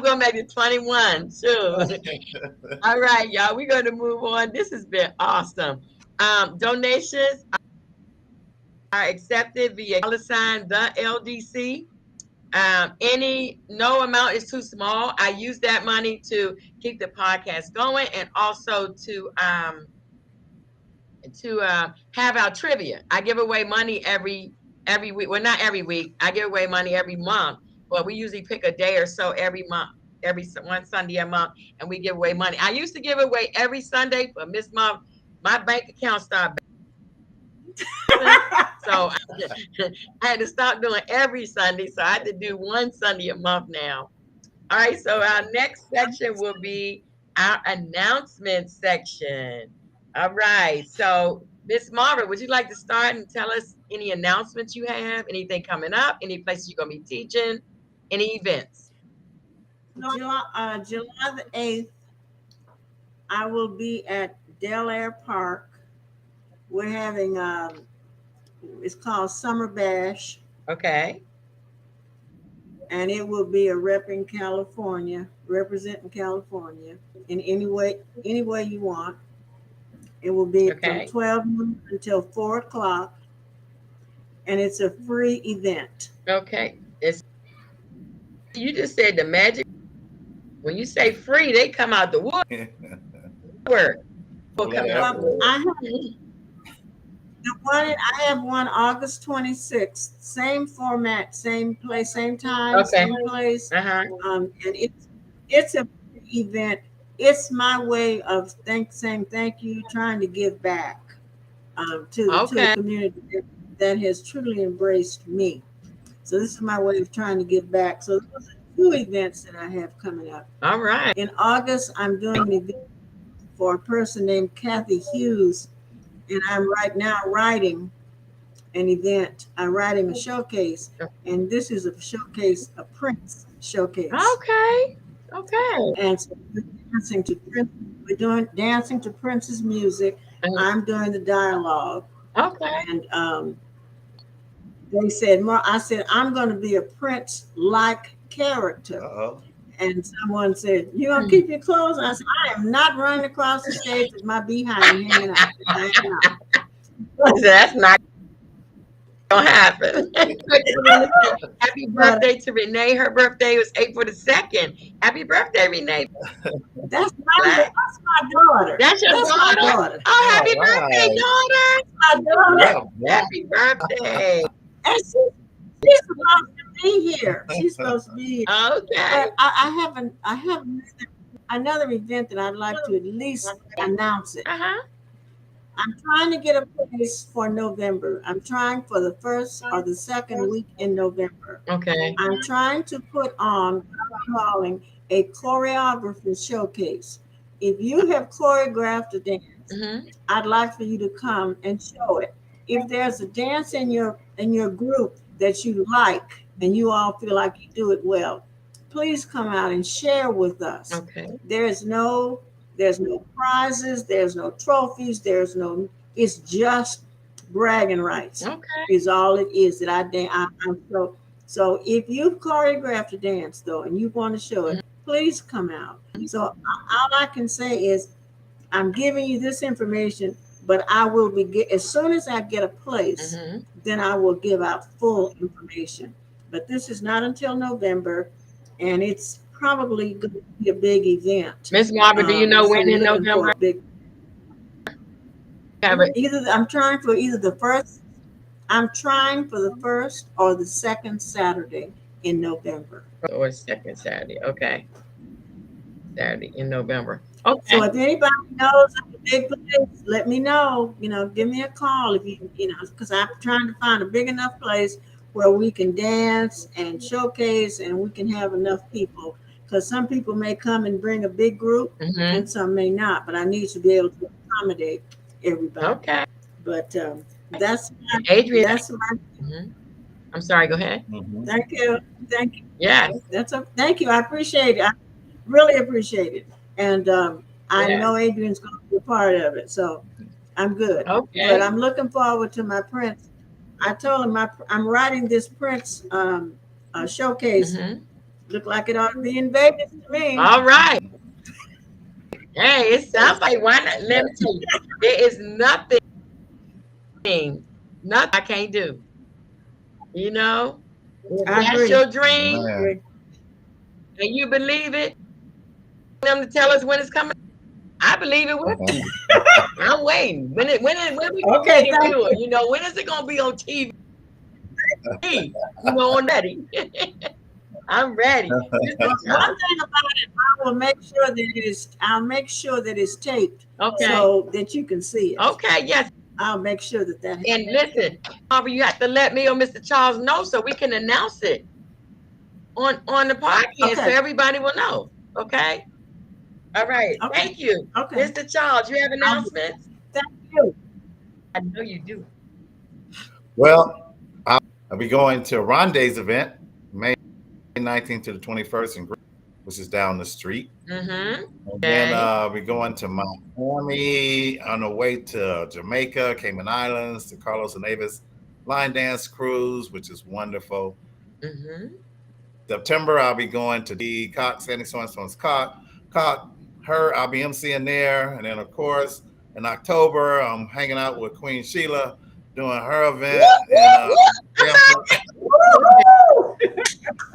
going back to 21. Sure. All right, y'all. We're going to move on. This has been awesome. Donations are accepted via $ the LDC. No amount is too small. I use that money to keep the podcast going and also to have our trivia. I give away money every week. Well, not every week. I give away money every month, but we usually pick a day or so every month, one Sunday a month, and we give away money. I used to give away every Sunday, but Miss Mom, my bank account started. So I had to stop doing every Sunday. So I had to do one Sunday a month now. All right. So our next section will be our announcement section. All right. So Miss Margaret, would you like to start and tell us any announcements you have? Anything coming up? Any places you're going to be teaching? Any events? July the 8th, I will be at Del Air Park. We're having it's called Summer Bash, Okay. and it will be a representing California in any way you want. It will be Okay. from 12 noon until 4 o'clock, and it's a free event. Okay. You just said the magic. When you say free, they come out the woodwork. I have one August 26th, same format, same place, same time, same place. And it's a event. It's my way of saying thank you, trying to give back to the community that has truly embraced me. So this is my way of trying to give back. So those are 2 events that I have coming up. All right. In August, I'm doing an event for a person named Kathy Hughes, and I'm right now writing an event. I'm writing a showcase, and this is a showcase, a Prince showcase. Okay. And so we're dancing to Prince. We're doing dancing to Prince's music. I'm doing the dialogue. Okay. And they said, I said, I'm going to be a Prince-like character. Uh-oh. And someone said, "You gonna keep your clothes?" And I said, "I am not running across the stage with my behind hanging out." That's not gonna happen. Happy birthday to Renee. Her birthday was April the 2nd. Happy birthday, Renee. That's my daughter. That's your daughter? Oh, happy birthday, daughter. My daughter. Happy birthday. And she's supposed to be here. She's supposed to be here. Okay. But I have another event that I'd like to at least announce it. I'm trying to get a place for November. I'm trying for the first or the second week in November. Okay. I'm trying to put on what I'm calling a choreography showcase. If you have choreographed a dance, I'd like for you to come and show it. If there's a dance in your group that you like, and you all feel like you do it well, please come out and share with us. Okay. There's no prizes, there's no trophies, it's just bragging rights. Okay. Is all it is that I'm so if you've choreographed a dance though and you want to show it, please come out. So all I can say is I'm giving you this information, but I will be as soon as I get a place, then I will give out full information. But this is not until November, and it's probably going to be a big event. Miss Marva, do you know so when we're in looking for November? a big, I'm trying for either the first. I'm trying for the first or the second Saturday in November. Or second Saturday. Okay. Saturday in November. Okay. So if anybody knows of a big place, let me know. Give me a call if because I'm trying to find a big enough place where we can dance and showcase and we can have enough people. Because some people may come and bring a big group and some may not. But I need to be able to accommodate everybody. Okay. But that's my, Adrian. That's my. I'm sorry. Go ahead. Thank you. Yes. Thank you. I appreciate it. I really appreciate it. And I know Adrian's going to be a part of it, so I'm good. Okay. But I'm looking forward to my Prince. I told him I'm writing this Prince showcase. Look like it ought to be in Vegas to me. All right. Hey, it sounds like why not? Let me tell you, there is nothing I can't do. If that's your dream, and you believe it, them to tell us when it's coming. I believe it with you. I'm waiting. When we okay, do it? When is it gonna be on TV? I'm ready. I'm ready. One thing about it, I'll make sure that it's taped. Okay. So that you can see it. Okay. Yes. I'll make sure that happens. And listen, Barbara, you have to let me or Mr. Charles know so we can announce it on the podcast so everybody will know. Okay. All right. Okay. Thank you. Okay. Mr. Charles, you have announcements? Thank you. I know you do. Well, I'll be going to Rondé's event, May 19th to the 21st, which is down the street. And then we're going to Miami, on the way to Jamaica, Cayman Islands, the Carlos and Avis line dance cruise, which is wonderful. September, I'll be going to the Cox, Sandy So-and-so's Cox. I'll be emceeing there. And then, of course, in October, I'm hanging out with Queen Sheila, doing her event.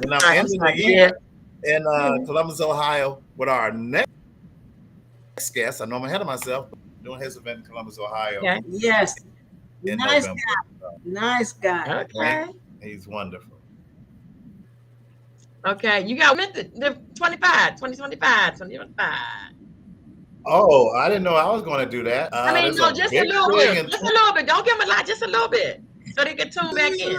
And I'm ending the year in Columbus, Ohio, with our next guest. I know I'm ahead of myself, doing his event in Columbus, Ohio. Okay. Yes. In Nice November. guy. Nice guy. Okay. He's wonderful. Okay. You got the 2025. Oh, I didn't know I was going to do that. Just a little bit. Just a little bit. Don't give them a lot. Just a little bit, so they can tune back in.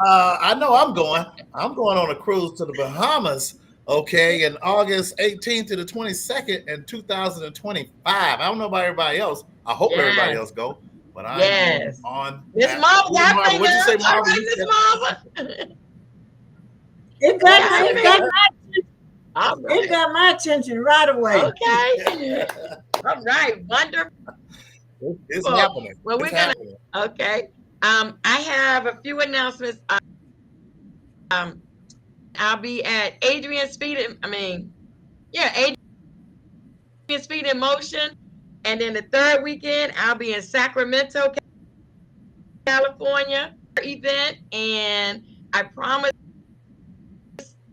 I know I'm going. I'm going on a cruise to the Bahamas. Okay, in August 18th to the 22nd in 2025. I don't know about everybody else. I hope everybody else go. But I'm on. Miss Marva, what'd you say, Marva? Miss Marva. It got my attention right away. Okay. All right. Wonderful. It's happening. Well, we're gonna. Okay. I have a few announcements. I'll be at Adrian's Feet Adrian's Feet in Motion, and then the third weekend I'll be in Sacramento, California event, and I promise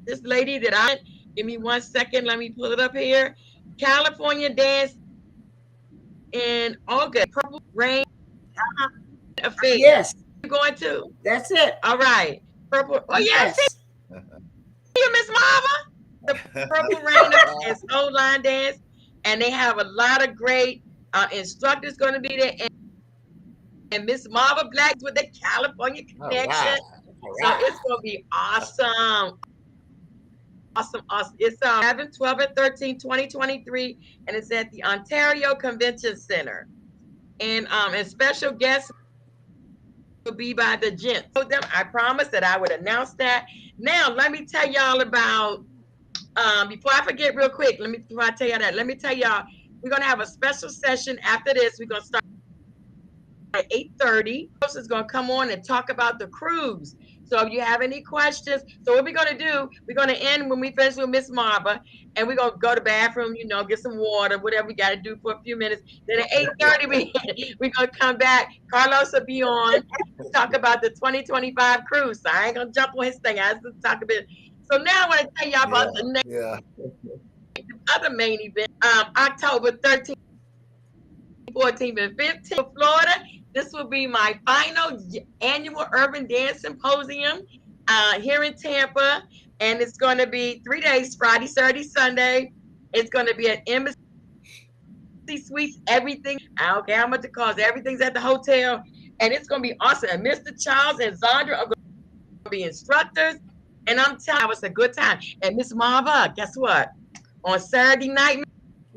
this lady that give me 1 second, let me pull it up here. California Dance in August, Purple Rain Affair. Yes. You going to? That's it. All right. Purple. Oh, yes. You, Miss Marva. The Purple Rain and Soul Line Dance. And they have a lot of great instructors going to be there. And Miss Marva Black with the California Connection. So it's going to be awesome. Awesome. It's 11, 12, and 13, 2023. And it's at the Ontario Convention Center. And special guests be by the gents. I promised that I would announce that. Now, let me tell y'all about, before I forget real quick, before I tell y'all that, let me tell y'all, we're going to have a special session after this. We're going to start at 8:30. Host is going to come on and talk about the cruise. So if you have any questions, so what we're going to do, we're going to end when we finish with Miss Marva, and we're going to go to the bathroom, get some water, whatever we got to do for a few minutes. Then at 8:30, we're going to come back. Carlos will be on, talk about the 2025 cruise. So I ain't going to jump on his thing. I have to talk a bit. So now I want to tell y'all about the next other main event, October 13th, 14th, and 15th, Florida. This will be my final annual Urban Dance Symposium here in Tampa. And it's going to be 3 days, Friday, Saturday, Sunday. It's going to be at Embassy Suites, everything. I don't care how much it costs. Everything's at the hotel. And it's going to be awesome. And Mr. Charles and Zandra are going to be instructors. And I'm telling you, it's a good time. And Miss Marva, guess what? On Saturday night,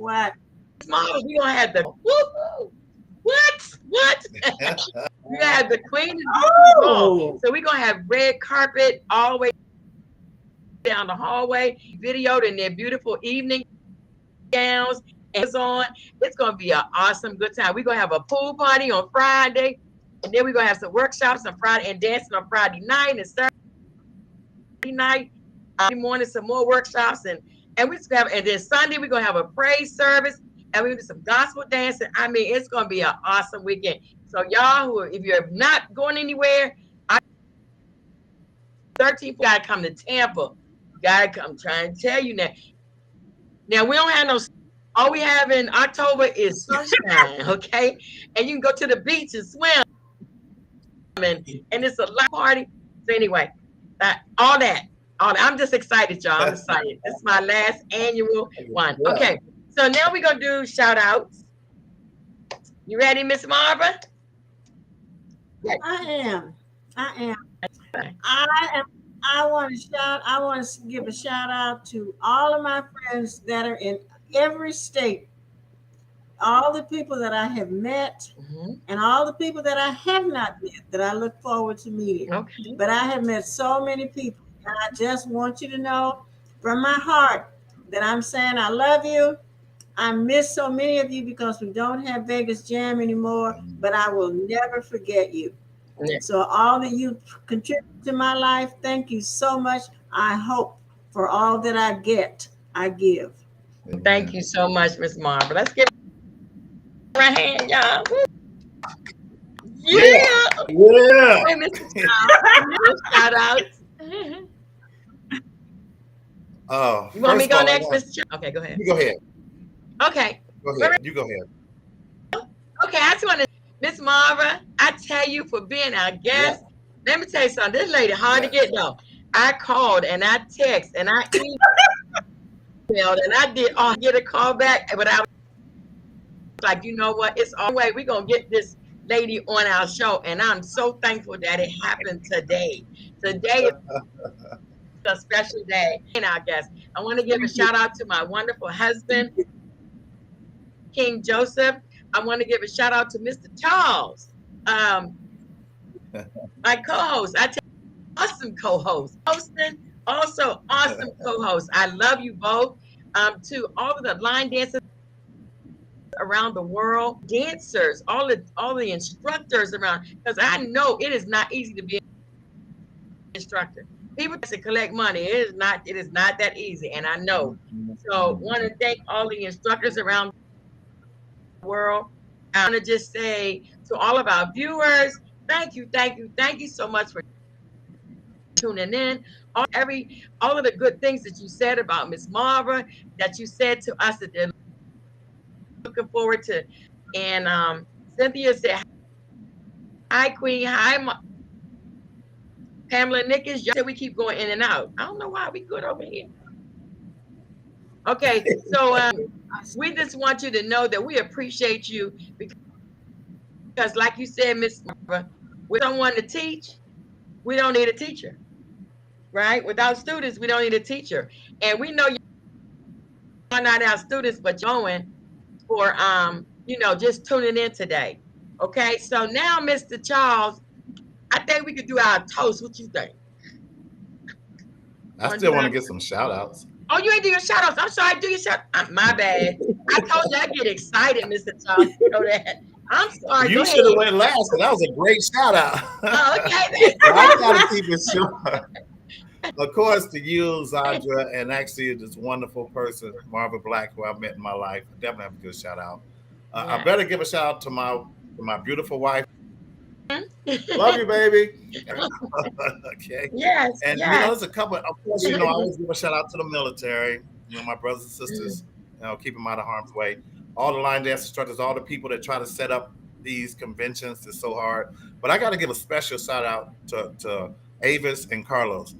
What? Miss Marva, we're going to have the woo-hoo. What? We have the Queen. Oh. So we're going to have red carpet all the way down the hallway, videoed in their beautiful evening gowns. And on. It's going to be an awesome good time. We're going to have a pool party on Friday. And then we're going to have some workshops on Friday and dancing on Friday night and Saturday night. Morning, some more workshops. And we have, and then Sunday, we're going to have a praise service. And we're going to do some gospel dancing. I mean, it's going to be an awesome weekend. So y'all, if you're not going anywhere, 13th, got to come to Tampa. You got to come. I'm trying to tell you now. Now, we don't have no, all we have in October is sunshine, okay? And you can go to the beach and swim. And it's a lot party. So anyway, all that. I'm just excited, y'all. I'm excited. This is my last annual one. Okay. So now we're going to do shout outs. You ready, Miss Marva? I am. I want to give a shout out to all of my friends that are in every state. All the people that I have met and all the people that I have not met that I look forward to meeting. Okay. But I have met so many people. And I just want you to know from my heart that I'm saying I love you. I miss so many of you because we don't have Vegas Jam anymore, but I will never forget you. Yeah. So all that you contribute to my life, thank you so much. I hope for all that I get, I give. Thank you so much, Miss Marva. Let's give her a hand, y'all. Yeah. Shout out. Oh, you want me to go next, Mr. Okay, go ahead. You go ahead. Okay. Go ahead. You go ahead. Okay, I just want to, Miss Marva, I tell you for being our guest. Yeah. Let me tell you something. This lady hard to get though. I called and I text and I emailed and I did get a call back, but I was like, you know what? It's all way. We're gonna get this lady on our show, and I'm so thankful that it happened today. Today is a special day. And I guess I want to give a shout out to my wonderful husband, King Joseph. I want to give a shout out to Mr. Charles, my co-host. I tell you, awesome co-host, hosting, also awesome co-host. I love you both. To all of the line dancers around the world, dancers, all the instructors around, because I know it is not easy to be an instructor. People to collect money. It is not that easy, and I know. So want to thank all the instructors around the world. I want to just say to all of our viewers, thank you so much for tuning in. All of the good things that you said about Miss Marva, that you said to us that they're looking forward to. And Cynthia said, hi, Queen. Hi, Pamela Nickens. We keep going in and out. I don't know why we good over here. Okay, so we just want you to know that we appreciate you because like you said, Miss Marva, with someone to teach, we don't need a teacher, right? Without students, we don't need a teacher. And we know you're not our students, but you're going for, just tuning in today. Okay, so now, Mr. Charles, I think we could do our toast. What you think? I still want to get some shout outs. Oh, you ain't do your shout outs. I'm sorry, do your shout. My bad. I told you I get excited, Mr. Charles. You know that. I'm sorry. You should have went last. That was a great shout out. Oh, okay. I gotta keep it short. Of course, to you, Zandra, and actually this wonderful person, Marva Black, who I've met in my life. I definitely have to give a shout out. I better give a shout out to my beautiful wife. Love you, baby. Okay. Yes. And yes. you know, there's a couple. Of course, you know, I always give a shout out to the military. You know, my brothers and sisters. You know, keep them out of harm's way. All the line dance instructors, all the people that try to set up these conventions is so hard. But I got to give a special shout out to Avis and Carlos.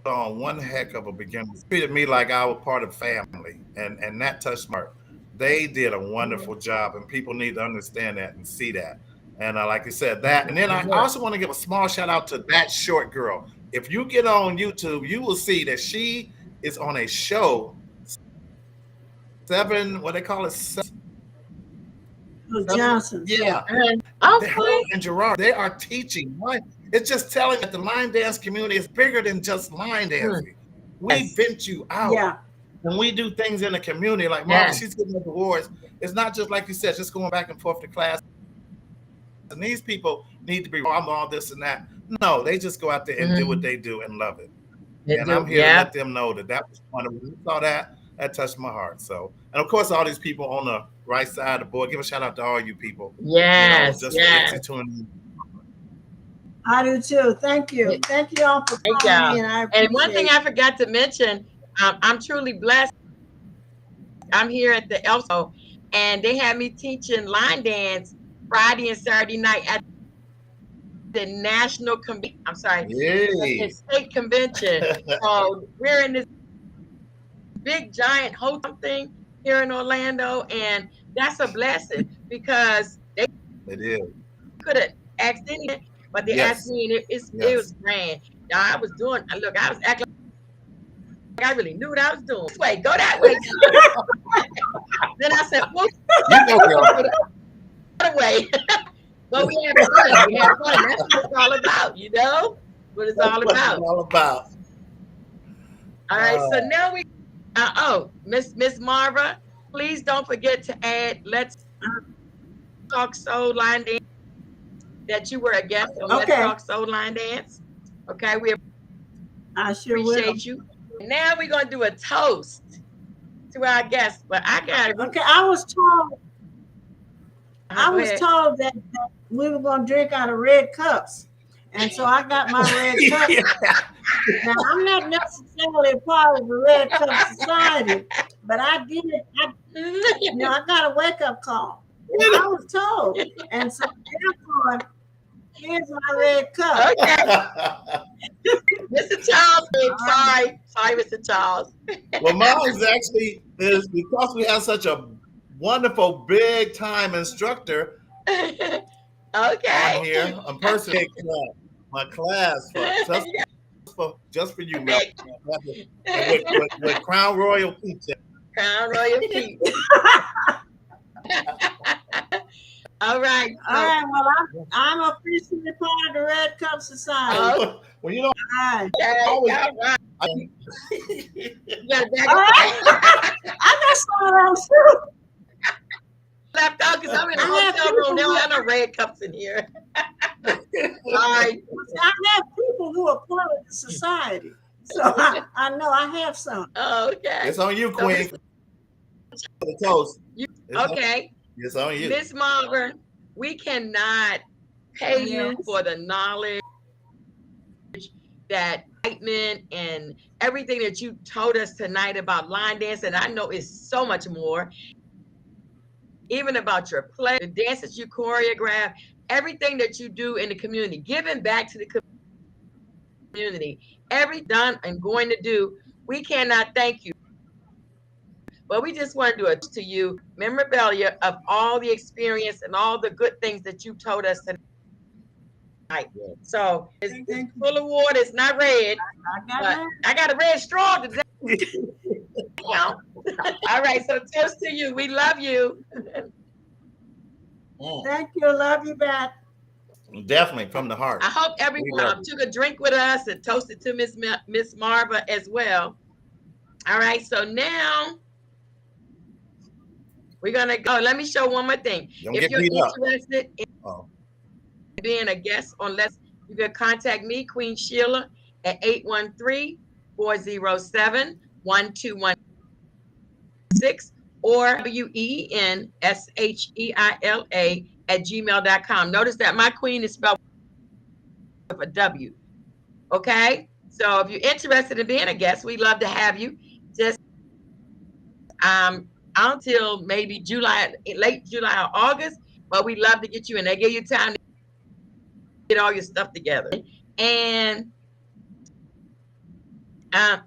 On one heck of a beginning, treated me like I was part of family, and that touched my heart. They did a wonderful job, and people need to understand that and see that. And like I said, that. And then I also want to give a small shout out to that short girl. If you get on YouTube, you will see that she is on a show. What they call it? Johnson. Yeah. Okay. And Gerard, they are teaching. It's just telling that the line dance community is bigger than just line dancing. We vent you out. Yeah. And we do things in the community. Like Martha, she's getting the awards. It's not just like you said, just going back and forth to class. And these people need to be, I'm all this and that. No, they just go out there and do what they do and love it. I'm here to let them know that was one of them. You saw that touched my heart. So, and of course, all these people on the right side of the board, give a shout out to all you people. Yes. You know, just for tuning in. I do too. Thank you. Thank you all for calling me. And one thing I forgot to mention, I'm truly blessed. I'm here at the ELSO, and they had me teaching line dance Friday and Saturday night at the national the state convention. So we're in this big giant hotel thing here in Orlando, and that's a blessing because they could have asked anything, but they asked me, and it was grand. I was acting like I really knew what I was doing. This way, go that way. Then I said, well, that way. But we had fun. That's what it's all about, you know? What it's all about. All right, so now we Miss Marva, please don't forget to add Let's Talk Soul Line Dance, that you were a guest on Let's Talk Soul Line Dance. Okay, I sure appreciate you. Now we're gonna do a toast to our guests, but I got it. Okay, I was told that we were gonna drink out of red cups, and so I got my red cup. Now I'm not necessarily a part of the Red Cup Society, but I did. I got a wake up call. I was told, and so therefore, here's my red cup. Okay. Mr. Charles, sorry, Mr. Charles. Well, mine is actually because we have such a wonderful big time instructor. Okay. On here, a person my class just for you, man. With Crown Royal Pizza. Crown Royal Pizza. All right. Well, I'm officially part of the Red Cup Society. Well, you know, I got some else too. Left out because I'm in a hotel room. They don't have no red cups in here. All right. I have people who are part of the society, so I know I have some. Okay. It's on you, Queen. The toast. Okay. It's on you. Miss Marva, we cannot pay you for the knowledge, that excitement, and everything that you told us tonight about line dance, and I know it's so much more. Even about your play, the dance that you choreograph, everything that you do in the community, giving back to the community, every done and going to do, we cannot thank you. But we just want to do it to you, memorabilia of all the experience and all the good things that you told us tonight. So it's full of water. It's not red. I got a red straw today. All right. So toast to you. We love you. Thank you. Love you back. Definitely from the heart. I hope We everyone love you. took a drink with us and toasted to Miss Marva as well. All right, so now we're gonna go. Let me show one more thing. Don't If get you're beat up. interested in Oh, being a guest on Let's, you can contact me, Queen Sheila, at 813-407-1216 or WENSHEILA@gmail.com. Notice that my queen is spelled with a W. Okay? So if you're interested in being a guest, we'd love to have you. Just until maybe July, late July or August, but we'd love to get you in. They give you time to get all your stuff together. And I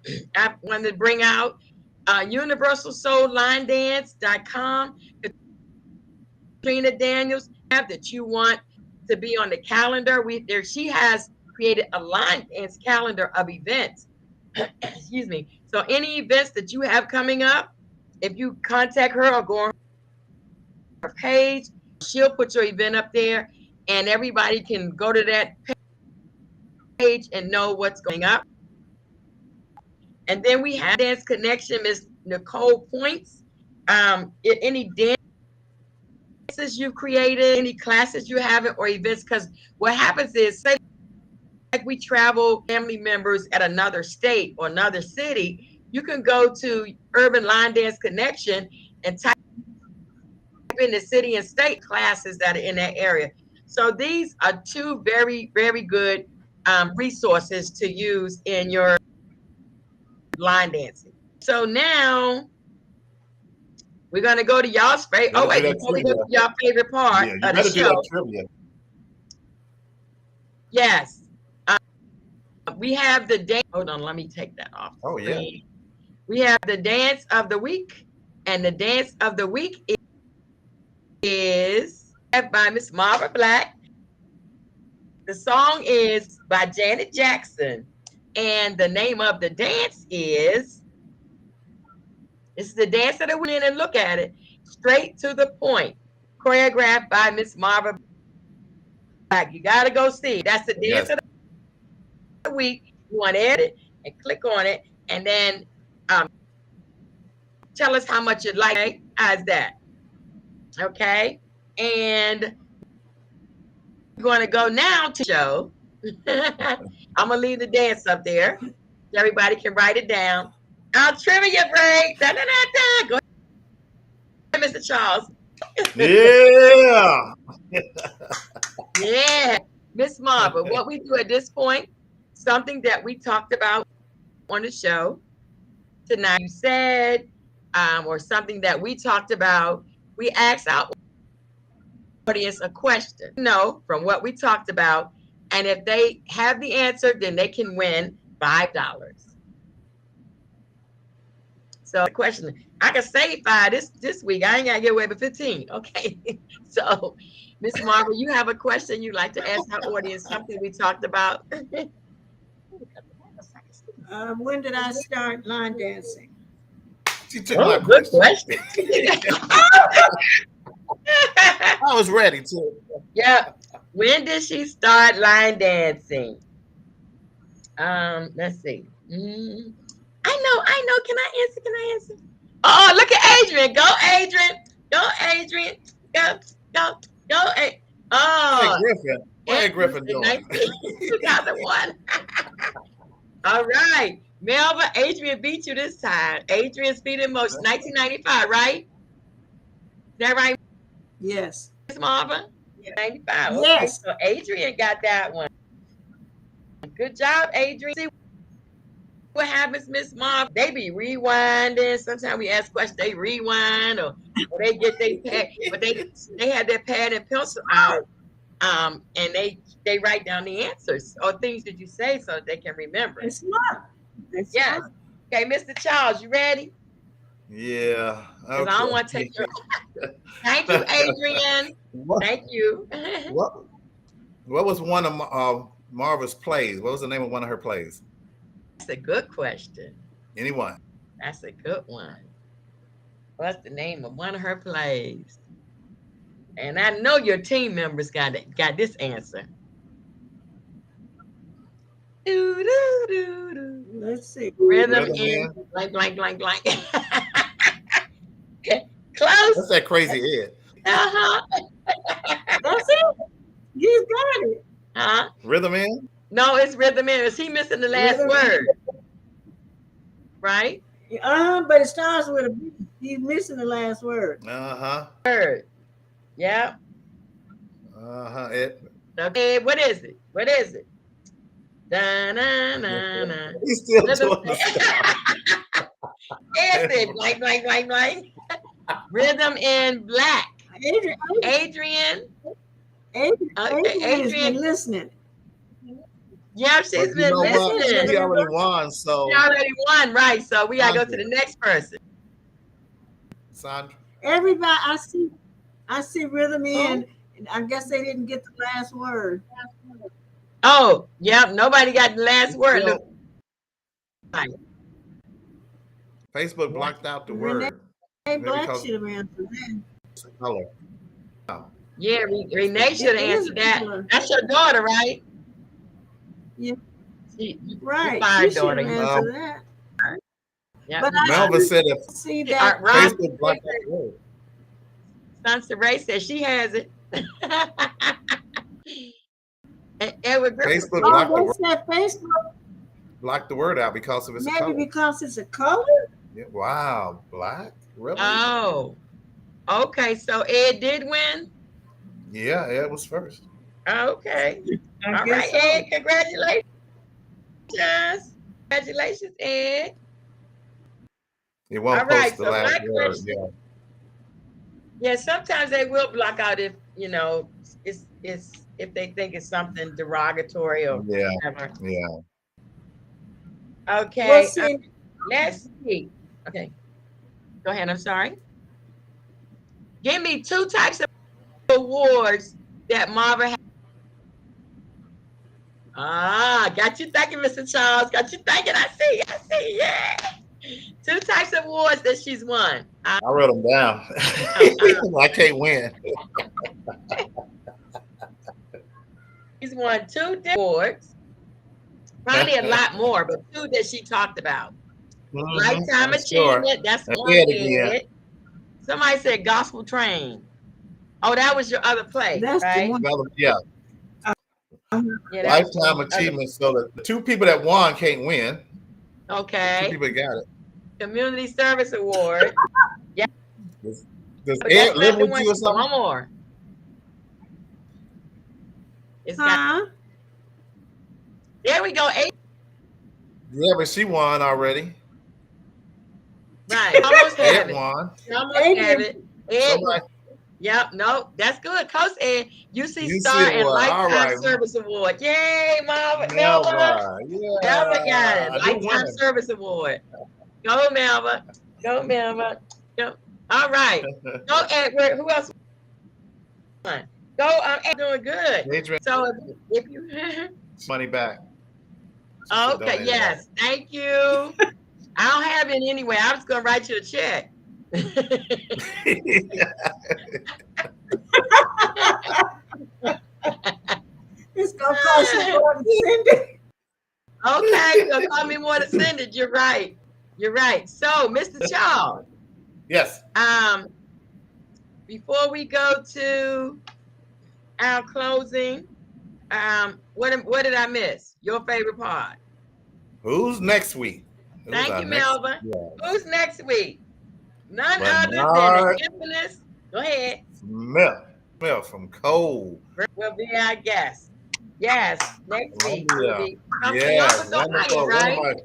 wanted to bring out UniversalSoulLineDance.com. Katrina Daniels that you want to be on the calendar. She has created a line dance calendar of events. Excuse me. So any events that you have coming up, if you contact her or go on her page, she'll put your event up there, and everybody can go to that page and know what's going up. And then we have Dance Connection, Miss Nicole Points. Any dances you've created, any classes you haven't, or events, because what happens is, say like we travel family members at another state or another city, you can go to Urban Line Dance Connection and type in the city and state classes that are in that area. So these are two very, very good resources to use in your line dancing. So now we're gonna go to y'all's favorite. Oh wait, before we go to y'all favorite part yeah, you of better the do show. that trivia. Yes, we have the dance. Hold on, let me take that off. Oh yeah. We have the dance of the week, and the dance of the week is by Miss Marva Black. The song is by Janet Jackson, and the name of the dance is, it's the dance of the week, and look at it, Straight to the Point, choreographed by Miss Marva Black. You gotta go see. That's the dance of the week. You want to edit and click on it, and then tell us how much you'd like as that. Okay, and we're going to go now to show. I'm gonna leave the dance up there so everybody can write it down. Our trivia break. Da, da, da, da. Go ahead, Mr. Charles. Yeah. Yeah, Miss Marva. What we do at this point, something that we talked about on the show tonight. You said, or something that we talked about. We asked our audience a question, from what we talked about, and if they have the answer, then they can win $5. So the question, I can save $5 this week. I ain't gotta get away with 15. Okay. So, Miss Marva, you have a question you'd like to ask our audience? Something we talked about? When did I start line dancing? She took my Good question. I was ready too. Yeah. When did she start line dancing? Let's see. I know. Can I answer? Oh, look at Adrian. Go, Adrian. Go, Adrian. Go. Oh. What is Griffin doing? 2001. All right. Melva, Adrian beat you this time. Adrian Speed in Motion, 1995, right? Is that right? Yes. Miss Marva? Yeah. 95. Okay, Yes. so Adrian got that one. Good job, Adrian. See what happens, Miss Marva? They be rewinding. Sometimes we ask questions, they rewind, or they get their pad, but they had their pad and pencil out, and they write down the answers or things that you say so they can remember. It's smart. Yes. Okay, Mr. Charles, you ready? Yeah. Because I don't want to take your. Thank you, Adrian. Thank you. What was one of Marva's plays? What was the name of one of her plays? That's a good question. Anyone? That's a good one. What's the name of one of her plays? And I know your team members got this answer. Do, do, do, do. Let's see. Rhythm Rhythm in in. blank, blank, blank, blank. Close. That's that crazy Ed. Uh-huh. That's it. You got it. Huh? Rhythm in. No, it's rhythm in. Is he missing the last Rhythm in. word? Right? But it starts with a B. He's missing the last word. Word. Yeah. Ed. Okay, what is it? What is it? Da, na, na, na. He's still Rhythm. doing the stuff. Is it blank, blank, blank, blank? Rhythm in black. Adrian. Adrian. Adrian has been listening. Yeah, But she's you been know what? listening. He already won, so She already won, right? So we gotta go to the next person. Sandra. Everybody, I see rhythm in. I guess they didn't get the last word. Oh, yeah. Nobody got the last word. Look. Facebook blocked out the word. Hey, Maybe Black because- should have answered that. Color. Yeah, Renee should have It is answered that. color. That's your daughter, right? Yeah. You Right. fired She should daughter. have You- answered that. Yeah. But I Melvin said if see that. Ron Facebook blocked out the word. Sansa Ray says she has it. And Edward Griffin. Facebook blocked the Oh, word, that's that Facebook. blocked the word out because of its Maybe color. because it's a color. Yeah, wow, black? Really? Oh, okay. So Ed did win. Yeah, Ed was first. Okay. I All guess right, so. Ed. Congratulations. Congratulations, Ed. It won't All right, post the so last my word. question- Yeah. Yeah, sometimes they will block out if it's if they think it's something derogatory or Yeah, whatever. yeah. Okay. Well, see, Let's see. Okay. Go ahead. I'm sorry. Give me 2 types of awards that Marva has. Got you thinking, Mr. Charles. Got you thinking. I see. Yeah. 2 types of awards that she's won. I wrote them down. I can't win. She's won 2 awards. Probably a lot more, but 2 that she talked about. Mhm, Lifetime I'm sure. Achievement. That's And one. Ed again. Ed. Somebody said Gospel Train. Oh, that was your other play, That's the right? one. Well, yeah, Yeah, that was lifetime your other- achievement. So the 2 people that won can't win. The 2 Okay. people that got it. Community Service Award. Does But Ed that's live not the with one you or she something? won more. It's got, Huh? there we go. 8. Yeah, but she won already. Right. Almost have Ed it. won. Almost Adrian. have it. Ed. Somebody, Yep. No, that's good. Coach Ed. UC UC Star and Award. Lifetime All right. Service Award. Yay, Melva. Melba. Yeah. Melva got it. I do Lifetime win. Service Award. Go, Melva. Go, Melva. Go. All right. Go, Edward. Who else won? Go. Ed doing good. Adrian, So if you. money back. She Okay. donated Yes. Thank you. I don't have it anyway. I was gonna write you a check. It's gonna cost you more to send it. Okay, so call me more to send it. You're right. You're right. So, Mr. Charles, Yes. before we go to our closing, what did I miss? Your favorite part. Who's next week? Who's Thank our you, next- Melva. Yeah. Who's next week? None other than Bernard. the infamous. Go ahead. Mel from Cole. Will be our guest. Yes, next week. Columbia. Will be from Yes, Columbus, Ohio, wonderful. One right? of my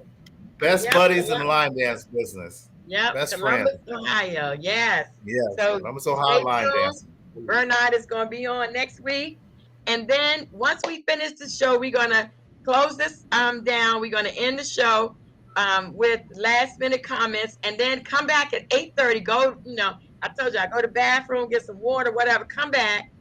best Yep. buddies in the line dance business. Yep, best Columbus, Ohio. Yes. Yes. So, Columbus, Ohio stay line tuned. dance. Bernard is going to be on next week. And then once we finish the show, we're going to close this down. We're going to end the show with last minute comments and then come back at 8:30. Go, I told you, I go to the bathroom, get some water, whatever. Come back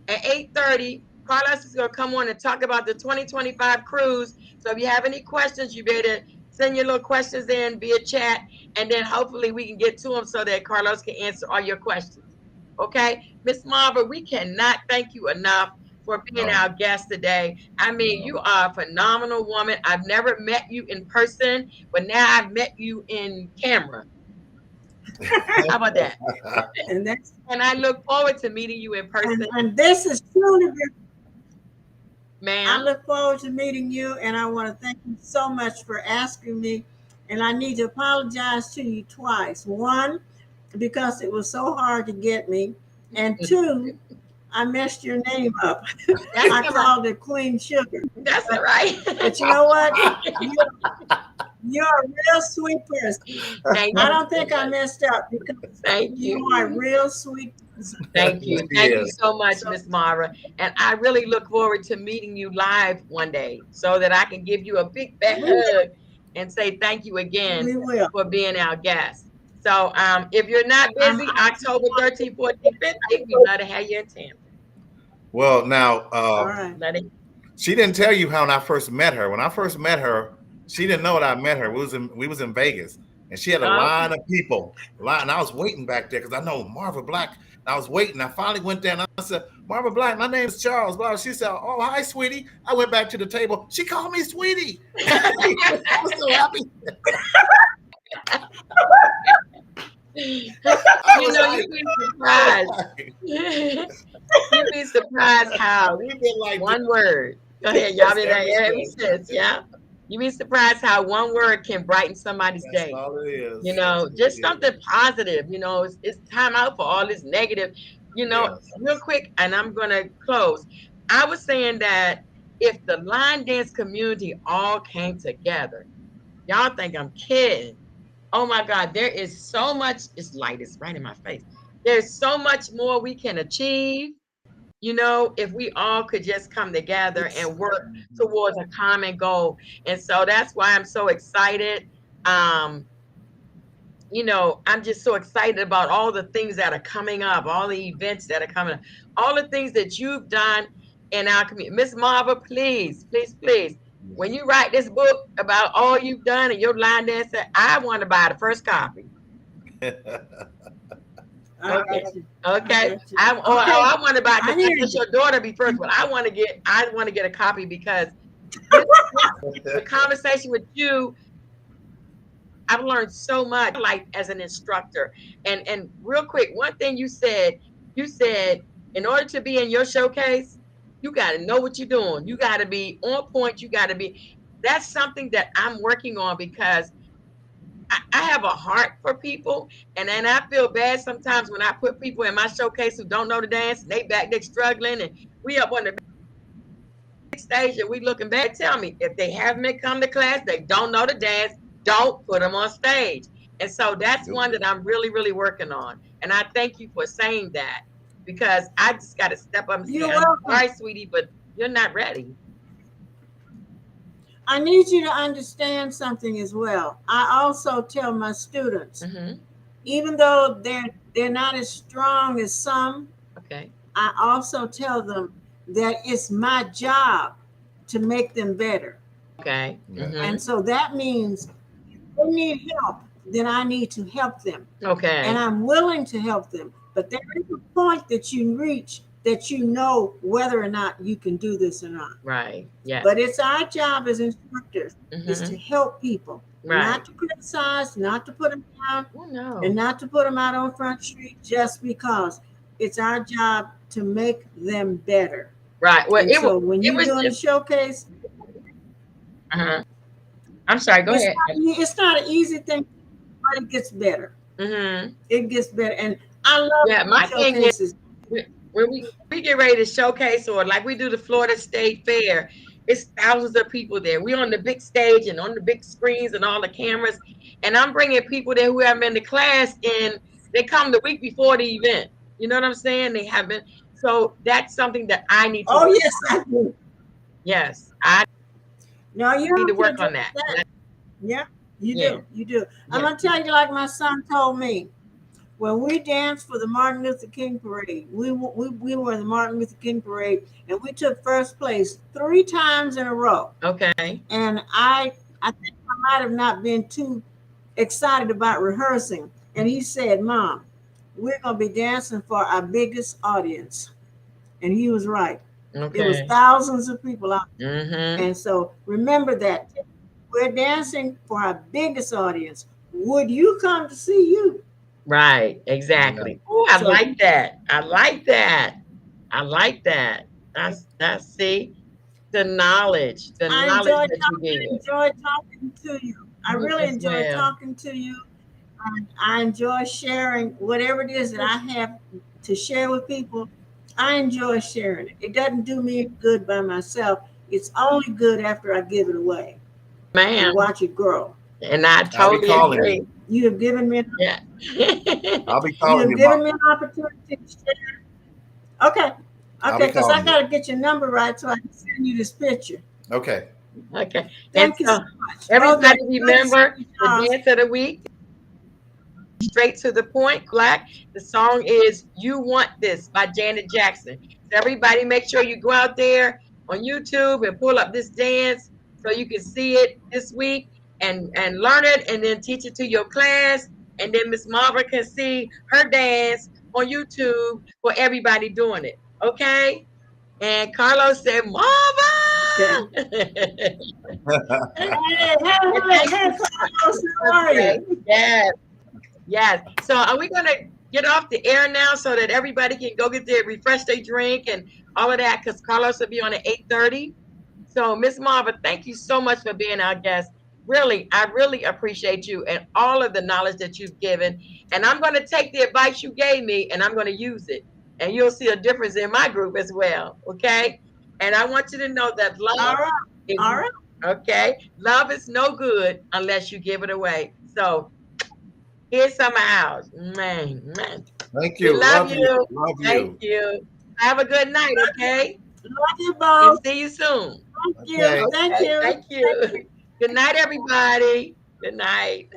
at 8:30. Carlos is going to come on and talk about the 2025 cruise. So if you have any questions, you better send your little questions in via chat. And then hopefully we can get to them so that Carlos can answer all your questions. Okay, Miss Marva, we cannot thank you enough for being our guest today. I mean, you are a phenomenal woman. I've never met you in person, but now I've met you in camera. How about that? And that's And I look forward to meeting you in person, and this is truly. I ma'am. look forward to meeting you, and I want to thank you so much for asking me. And I need to apologize to you twice. One, because it was so hard to get me, and two, I messed your name up. That's I all right. called it Queen Sugar. That's all right. But you know what? You're a real sweet person. Thank I you don't think so I much. messed up because Thank you you. are a real sweet person. Thank you. Thank you Yes. so much, Miss Mara. And I really look forward to meeting you live one day so that I can give you a big fat We will. hug and say thank you again We will. for being our guest. So if you're not busy, October 13th, 14th, 15th, we'd love to have you in Tampa. Well, now, All right. Let it. she didn't tell you how when I first met her. When I first met her, she didn't know that I met her. We was in Vegas, and she had a line of people. And I was waiting back there because I know Marva Black. I was waiting. I finally went there and I said, Marva Black, my name is Charles. Blah. She said, oh, hi, sweetie. I went back to the table. She called me sweetie. I was so happy. You know, you'd be surprised. You'd be surprised how We've been like one word. Go ahead, y'all be like, Ever yeah, since. yeah. You'd be surprised how one word can brighten somebody's That's day. all it is. You know, That's just all it is. something positive. You know, it's time out for all this negative. You know, Yes. real quick, and I'm gonna close. I was saying that if the line dance community all came together, y'all think I'm kidding. Oh my God, there is so much, this light is right in my face. There's so much more we can achieve, you know, if we all could just come together and work towards a common goal. And so that's why I'm so excited. You know, I'm just so excited about all the things that are coming up, all the events that are coming up, all the things that you've done in our community. Miss Marva, please, please, please, when you write this book about all you've done and your line dancer, I want to buy the first copy. I Okay. got you. Okay. I got you. Or Okay. I want to buy I hear let you. your daughter be first, but I want to get a copy because the conversation with you, I've learned so much, like as an instructor. And real quick, one thing you said in order to be in your showcase, you got to know what you're doing. You got to be on point. That's something that I'm working on because I have a heart for people, and then I feel bad sometimes when I put people in my showcase who don't know the dance, and they back there struggling, and we up on the big stage and we looking back. Tell me, if they haven't been come to class, they don't know the dance, don't put them on stage. And so that's one that I'm really, really working on. And I thank you for saying that because I just got to step up and say, You're I'm welcome. sorry, sweetie, but you're not ready. I need you to understand something as well. I also tell my students, Mm-hmm. even though they're not as strong as some, Okay. I also tell them that it's my job to make them better. Okay. Yeah. Mhm. And so that means if they need help, then I need to help them. Okay. And I'm willing to help them. But there is a point that you reach that you know whether or not you can do this or not. Right. Yeah. But it's our job as instructors is Mhm. to help people, Right. not to criticize, not to put them down, Oh, no. and not to put them out on Front Street just because. It's our job to make them better. Right. Well, And it so was. when It you're was doing a just. showcase, I'm sorry. Go it's ahead. it's not an easy thing, but it gets better. Mm-hmm. It gets better. And I love Yeah. My thing is, showcases. when we get ready to showcase or like we do the Florida State Fair, it's thousands of people there. We're on the big stage and on the big screens and all the cameras. And I'm bringing people there who haven't been to class and they come the week before the event. You know what I'm saying? They haven't. So that's something that I need to Oh, work. yes, I do. Yes, I No, you need to don't work feel on that. Yeah, you Yeah. do. You do. I'm Yeah. going to tell you like my son told me. When we danced for the Martin Luther King Parade, we were in the Martin Luther King Parade, and we took first place 3 times in a row. Okay. And I think I might have not been too excited about rehearsing. And he said, Mom, we're gonna be dancing for our biggest audience. And he was right. It was Okay. thousands of people out. Mm-hmm. And so remember that we're dancing for our biggest audience. Would you come to see you? Right. Exactly. Oh, I So- like that. I like that. I like that. That's see the knowledge that you enjoy talking to you. I Me really as enjoy well. talking to you. I enjoy sharing whatever it is that I have to share with people. I enjoy sharing it. It doesn't do me good by myself. It's only good after I give it away Ma'am. and watch it grow. And I I'll be totally calling agree. you. You have given me Yeah. I'll be you calling have you. given Mom. me an opportunity to share. Okay. I'll Okay, be because I calling you. gotta get your number right so I can send you this picture. Okay. Okay. Thank And you so so much. everybody Okay, remember the Charles. dance of the week. Straight to the point, Black. The song is "You Want This" by Janet Jackson. So everybody, make sure you go out there on YouTube and pull up this dance so you can see it this week and learn it, and then teach it to your class. And then Miss Marva can see her dance on YouTube for everybody doing it. Okay? And Carlos said, Marva. Hey, Carlos, how are you? Yes. Yes. So are we going to get off the air now so that everybody can go get their refresh their drink and all of that? Because Carlos will be on at 8:30. So Miss Marva, thank you so much for being our guest. Really, I really appreciate you and all of the knowledge that you've given. And I'm going to take the advice you gave me and I'm going to use it. And you'll see a difference in my group as well. Okay. And I want you to know that love All right. is All right. okay. Love is no good unless you give it away. So here's some of ours. Man. Thank We you. love you. Love Thank you. you. Have a good night, okay? Love you And both. see you soon. Thank you. Okay. Thank Okay, you. thank you. Good night, everybody. Good night.